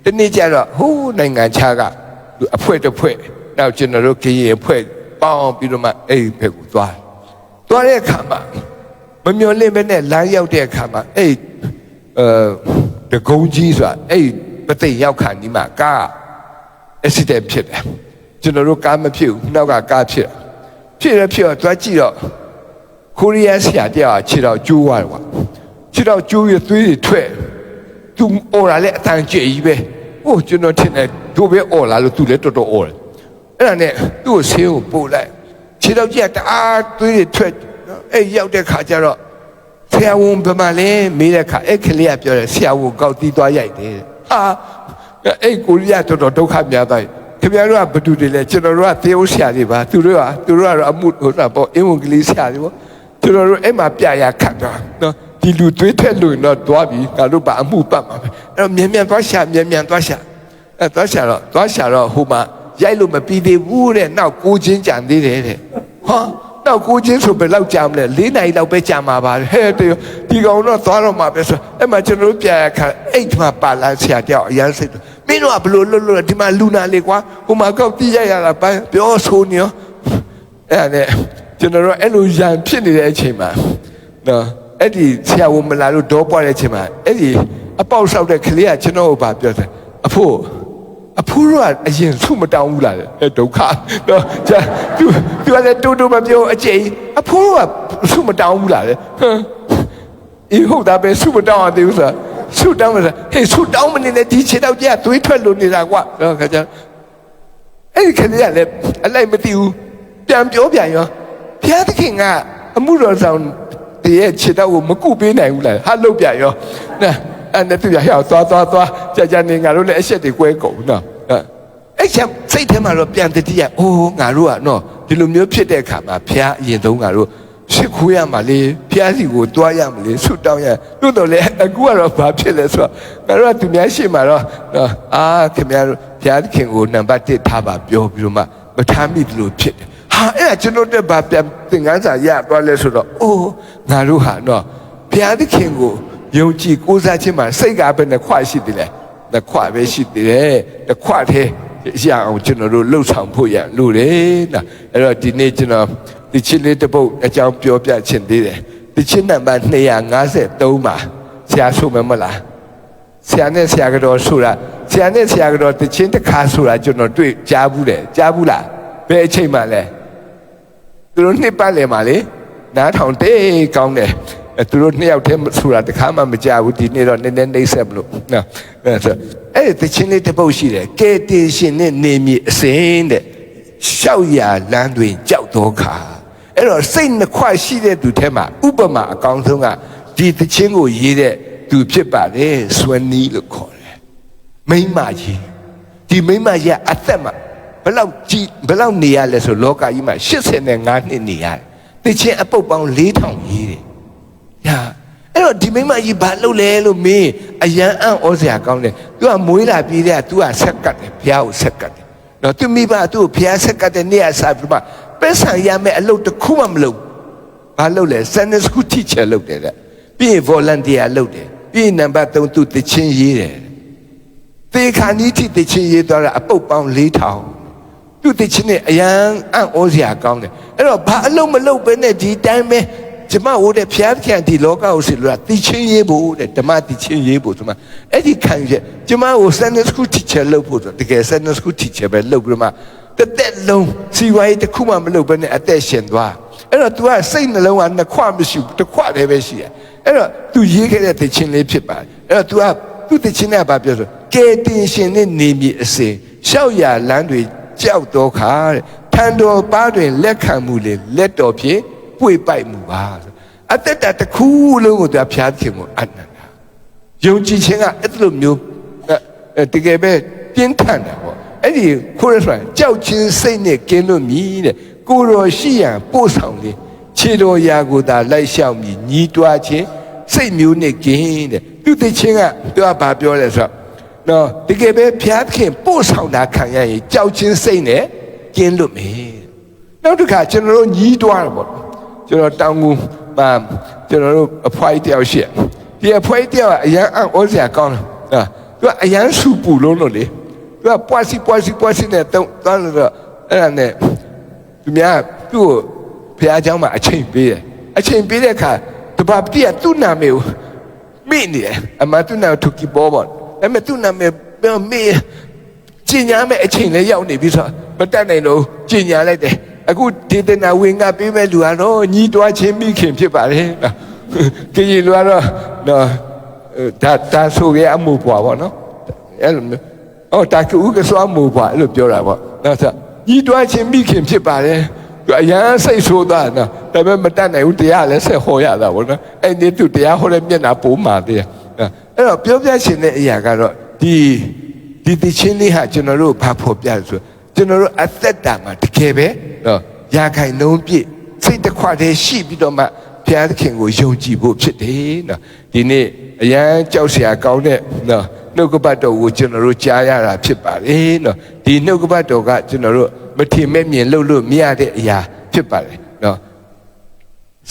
ဒီနေ့ကျတော့ဟိုးနိုင်ငံခြားကအဖွဲတစ်ဖွဲနောက်ကျွန်တော်တို့ခရီးအဖွဲပေါင်းပြီးတော့မှအဲ့ဒီဘက်ကိုသွားတဲ့အခါမှာမမျော်လင့်ပဲနဲ့လမ်းရောက်တဲ့အခါမှာအဲ့တကုံးကြီးဆိုတာအဲ့ပသိမ်ရောက်ခါဒီမှာကား accident ဖြစ်တယ်ကျွန်တော်တို့ကားမဖြစ်ဘူးနောက်ကကားဖြစ်တော့သွားကြည့်တော့ကိုရီးယားဆရာတယောက်ခြေတော့ကျိုးသွားတယ်ကွာခြေတော့ကျိုးရသွေးတွေထွက်သူအော်လာလဲအတန်ကြွကြီးပဲဟိုကျွန်တော်ထင်တယ်တို့ပဲအော်လာလို့သူလည်းတော်တော်အော်တယ်အဲ့ဒါနဲ့သူ့ကိုဆေးကိုပို့လိုက်ခြေတော့ကြည့်တအားသွေးတွေထွက်အဲ့ရောက်တဲ့ခါကျတော့ဆရာဝန်ဘယ်မှာလဲမေးတဲ့ခါအဲ့ကလေးကပြောတယ်ဆရာဝန်ကောက်တီးသွားရိုက်တယ်ဟာအဲ့ကိုရီးယားတော်တော်ဒုက္ခများသွားတယ်ခင်ဗျားတို့ကဘယ်သူတွေလဲကျွန်တော်တို့ကသေဦးဆရာတွေပါသူတို့ကတော့အမှုဟိုတာပေါ့အင်ဝန်ကလေးဆရာတွေပေါ့ကျွန်တော်တို့အဲ့မှာပြရခတ်တာနော်ဒီလူသွေးထက်လို့တော့တွားပြီးငါတို့ပါအမှုပတ်မှာပဲအဲ့တော့မြန်သွားရှာသွားရှာတော့ဟိုမှာရိုက်လို့မပြီးသေးဘူးတဲ့နောက်ကိုချင်းကြံသေးတယ်တဲ့ဟာနောက်ကိုချင်းဆိုဘယ်လောက်ကြာမလဲ4နာရီလောက်ပဲကြာမှာပါဟဲ့ဒီကောင်တော့သွားတော့မှာပဲဆိုအဲ့မှာကျွန်တော်တို့ပြရခတ်အိတ်မှာပါလာဆရာတယောက်အရန်စိတ်မင်းတို့ကဘလို့လွတ်ဒီမှာလူနာလေးကွာဟိုမှာကောက်တီးရတာပဲပြောဆိုနေရောအဲ့ဒါနဲ့ကျွန်တော်တို့အဲ့လိုရန်ဖြစ်နေတဲ့အချိန်မှာနော်အဲ့ဒီဆရာဝန်မလာလို့ဒေါ်ပွားတဲ့အချိန်မှာအဲ့ဒီအပေါက်ဆောက်တဲ့ကလေးကကျွန်တော်ကိုပြောတယ်အဖိုးတို့ကအရင်ဆုမတောင်းဘူးလားအဲ့ဒုက္ခနော်သူကလည်းတူမပြောအကျိန်အဖိုးတို့ကဆုမတောင်းဘူးလားဟမ်အေးဟုတ်တာပဲဆုမတောင်းရသေးဘူးဆိုတာဆုတောင်းမလားဟေးဆုတောင်းမနေနဲ့ဒီခြေတော့ကြသွေးထွက်လို့နေတာကွာတော့ခါကျအဲ့ဒီခလေးကလည်းအလိုက်မသိဘူးပြန်ပြောပြန်ရောဘုရားသခင်ကအမှုတော်ဆောင်တည်းရဲ့ခြေတော့ကိုမကုပေးနိုင်ဘူးလားဟာလုတ်ပြန်ရောနော်အဲ့နဲ့သူရဟောသွားကြာနေငါတို့လည်းအဆက်တွေကွဲကုန်နော်အဲ့ချက်စိတ်ထဲမှာတော့ပြန်တတိယအိုးငါတို့ကနော်ဒီလိုမျိုးဖြစ်တဲ့အခါမှာဘုရားအရင်ဆုံးငါတို့ရှစ်ခိုးရမှာလေဖျားစီကိုတွားရမှာလေဆွတောင်းရတို့တော့လေအခုကတော့ဘာဖြစ်လဲဆိုတော့ငါတို့ကသူများရှိမှာတော့ခင်ဗျားတို့ဖျားခင်ကိုနံပါတ်1ထားပါပြောပြီးတော့မှမထားမိလို့ဖြစ်တယ်ဟာအဲ့ဒါကျွန်တော်တို့ဘာပြန်သင်ခန်းစာရသွားလဲဆိုတော့အိုးငါတို့ဟာနော်ဖျားခင်ကိုယုံကြည်ကိုးစားခြင်းမှာစိတ်ကဘယ်နှခွရှိတယ်လဲနှခွပဲရှိတယ်တစ်ခွသေးရအောင်ကျွန်တော်တို့လှုပ်ဆောင်ဖို့ရလို့တယ်နော်အဲ့တော့ဒီနေ့ကျွန်တော်ဒီချင်းလေးတစ်ပုတ်အကြောင်းပြောပြချင်သေးတယ်ဒီချင်းနံပါတ်253မှာဆရာဆိုမယ်မလားဆရာနဲ့ဆရာကတော့ဆိုတာဆရာနဲ့ဆရာကတော့ဒီချင်းတစ်ခါဆိုတာကျွန်တော်တွေ့ကြားဘူးလားဘယ်အချိန်မှလဲ သူတို့နှစ်ပတ်လည်မှာလေနားထောင်တေးကောင်းတယ်သူတို့နှစ်ယောက်တည်းဆိုတာတခါမှမကြဘူးဒီနေ့တော့နည်းနည်းနှိမ့်ဆက်မလို့နော်အဲ့ဒီတခြင်းလေးတစ်ပုတ်ရှိတယ်ကဲတင်ရှင်နဲ့နေမြေအစင်းတဲ့ရှောက်ရလမ်းတွင်ကြောက်သောခါအဲ့တော့စိတ်နှစ်ခွရှိတဲ့သူထဲမှာဥပမာအကောင်းဆုံးကဒီတခြင်းကိုရေးတဲ့သူဖြစ်ပါတယ်စွမ်းနီးလို့ခေါ်တယ်မိန်းမကြီးဒီမိန်းမကြီးအသက်မှာဘယ်လောက်နေရလဲဆိုလောကကြီးမှာ85နှစ်နေရတယ်တခြင်းအပုတ်ပေါင်း4000ရေးတယ်ညာအဲ့တော့ဒီမိန်းမကြီးဘာလုပ်လဲလို့မင်းအယံအံ့ဩစရာကောင်းတယ်သူကမွေးလာပြီးတဲ့သူကဆက်ကတ်တယ်ဘုရားကိုဆက်ကတ်တယ်နော်သူမိဘသူ့ကိုဘုရားဆက်ကတ်တဲ့နေ့အစားပြီးမှပက်ဆံရမယ်အလုပ်တစ်ခုမှမလုပ်ဘာလုပ်လဲ Sunday School Teacher လုပ်တယ်တဲ့ပြီးရင် Volunteer လုပ်တယ်ပြီးရင်နံပါတ်3သူတခြင်းရေးတယ်သေခါနီးထိတခြင်းရေးသွားတာအပုတ်ပေါင်း4000သူတခြင်းနဲ့အယံအံ့ဩစရာကောင်းတယ်အဲ့တော့ဘာအလုပ်မလုပ်ဘဲနဲ့ဒီတိုင်းပဲကျမဟိုတဲ့ဖျားသခင်ဒီလောကကိုစီလို့တည်ချင်းရေးဖို့တဲ့ဓမ္မတည်ချင်းရေးဖို့ဆိုမှအဲ့ဒီခံရကျမကို Sunday School Teacher လုပ်ဖို့ဆိုတကယ် Sunday School Teacher ပဲလုပ်ပြီးမှတစ်သက်လုံးစီဝါရေးတစ်ခုမှမလုပ်ဘဲနဲ့အသက်ရှင်သွားအဲ့တော့ तू ကစိတ်နှလုံးကနှစ်ခွမရှိဘူးတစ်ခွတည်းပဲရှိတယ်အဲ့တော့ तू ရေးခဲ့တဲ့တည်ချင်းလေးဖြစ်ပါတယ်အဲ့တော့ तू ကသူ့တည်ချင်းနဲ့ဘာပြောဆိုကဲတင်ရှင်နဲ့နေမြေအစဉ်ရှောက်ရလမ်းတွေကြောက်တော့ခါတဲ့ထံတော်ပါတွင်လက်ခံမှုလေလက်တော်ဖြင့်ပွေပိုက်မှုပါအတ္တတစ်ခုလုံးကိုသူဖျားခင်ကိုအနန္တယုံကြည်ခြင်းကအဲ့လိုမျိုးတကယ်ပဲပြင်းထန်တာပေါ့အဲ့ဒီခိုးရဆိုကြောက်ခြင်းစိတ်နဲ့ကင်းလို့မြည်တဲ့ကိုတော်ရှိရန်ပို့ဆောင်လေခြေတော်ရာကိုသာလိုက်လျှောက်မြည်ညီးတွားခြင်းစိတ်မျိုးနဲ့ကင်းတဲ့သူသိချင်းကသူကဘာပြောလဲဆိုတော့နော်တကယ်ပဲဖျားခင်ပို့ဆောင်တာခံရရင်ကြောက်ခြင်းစိတ်နဲ့ကင်းလို့မယ်နောက်တစ်ခါကျွန်တော်တို့ညီးတွားတာပေါ့ကျွန်တော်တောင်းကူကျွန်တော်တို့အဖွားတယောက်ရှိဒီအဖွားတယောက်ကအရန်အံ့ဩစရာကောင်းတယ်သူကအရန်ဆူပူလုံးလို့လေသူကပွားစီနဲ့တောင်းလို့အဲ့ဒါနဲ့သူများသူ့ကိုဘုရားကျောင်းမှာအချိန်ပေးတယ်အချိန်ပေးတဲ့အခါတပါတိကသူ့နာမည်ကိုမိနေတယ်အမသူ့နာမည်သူကပေါ်ပေါ့အဲ့မဲ့သူ့နာမည်မေးကျင်ညာမဲ့အချိန်လည်းရောက်နေပြီဆိုမတတ်နိုင်လို့ကျင်ညာလိုက်တယ်အခုဒေသနာဝင်ကပေးမဲ့လူကတော့ညီးတွားချင်းမိခင်ဖြစ်ပါတယ်ကြည်လူကတော့နော်ဒါဆိုရအမှုပွားပေါ့နော်အဲ့လိုမျိုးတာကူကစွာမှုပွားအဲ့လိုပြောတာပေါ့နော်ဆိုညီးတွားချင်းမိခင်ဖြစ်ပါတယ်အရန်စိတ်ဆိုးသားနော်ဒါပေမဲ့မတတ်နိုင်ဘူးတရားလည်းဆက်ဟောရတာပေါ့နော်အဲ့ဒီသူတရားဟောတဲ့မျက်နှာပိုးမာသေးတယ်အဲ့တော့ပြောပြချင်တဲ့အရာကတော့ဒီချင်းလေးဟာကျွန်တော်တို့ဘာဖော်ပြလဲဆိုကျွန်တော်တို့အသက်တာမှာတကယ်ပဲနော်ရာခိုင်နှုန်းပြည့်စိတ်တစ်ခွတည်းရှိပြီးတော့မှဘုရားသခင်ကိုယုံကြည်ဖို့ဖြစ်တယ်နော်ဒီနေ့အရန်ကြောက်စရာကောင်းတဲ့နော်နှုတ်ကပတ်တော်ကိုကျွန်တော်တို့ကြားရတာဖြစ်ပါတယ်နော်ဒီနှုတ်ကပတ်တော်ကကျွန်တော်တို့မထင်မဲ့မြင်လို့မရတဲ့အရာဖြစ်ပါတယ်နော်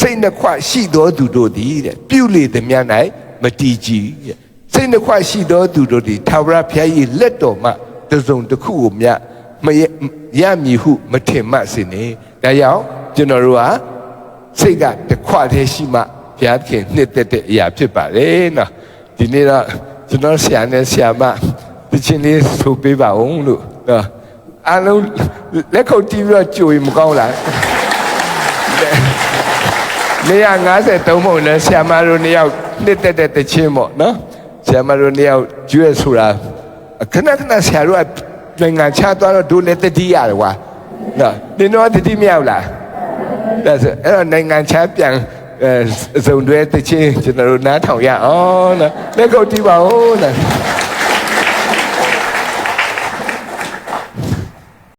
စိတ်နှစ်ခွရှိသောသူတို့သည်တဲ့ပြုလေသမျှ၌မတည်ကြည်တဲ့စိတ်နှစ်ခွရှိသောသူတို့သည်ထာဝရဘုရား၏လက်တော်မှတစုံတစ်ခုကိုမြတ်မရမည်ဟုမထင်မှစေနေဒါကြောင့်ကျွန်တော်တို့ဟာစိတ်ကတစ်ခွတည်းရှိမှဘုရားခင်နှစ်သက်တဲ့အရာဖြစ်ပါတယ်နော်ဒီနေ့တော့ကျွန်တော်ဆရာနဲ့ဆရာမဒီချင်းလေးဆိုပေးပါဦးလို့နော်အားလုံးလက်ခုပ်တီးပြီးတော့ကြိုရင်မကောင်းလား153ပုံနဲ့ဆရာမတို့2ယောက်နှစ်သက်တဲ့တခြင်းပေါ့နော်ဆရာမတို့2ယောက်ကျွဲဆိုတာခဏဆရာတို့ကနိုင်ငံခြားသွားတော့ဒုလည်းတတိရတယ်ကွာနော်နင်တို့တတိမရောက်လားဒါဆိုအဲ့တော့နိုင်ငံခြားပြန်စုံတွဲတခြင်းကျွန်တော်တို့နားထောင်ရအောင်နော်လက်ခုပ်တီးပါဦးနော်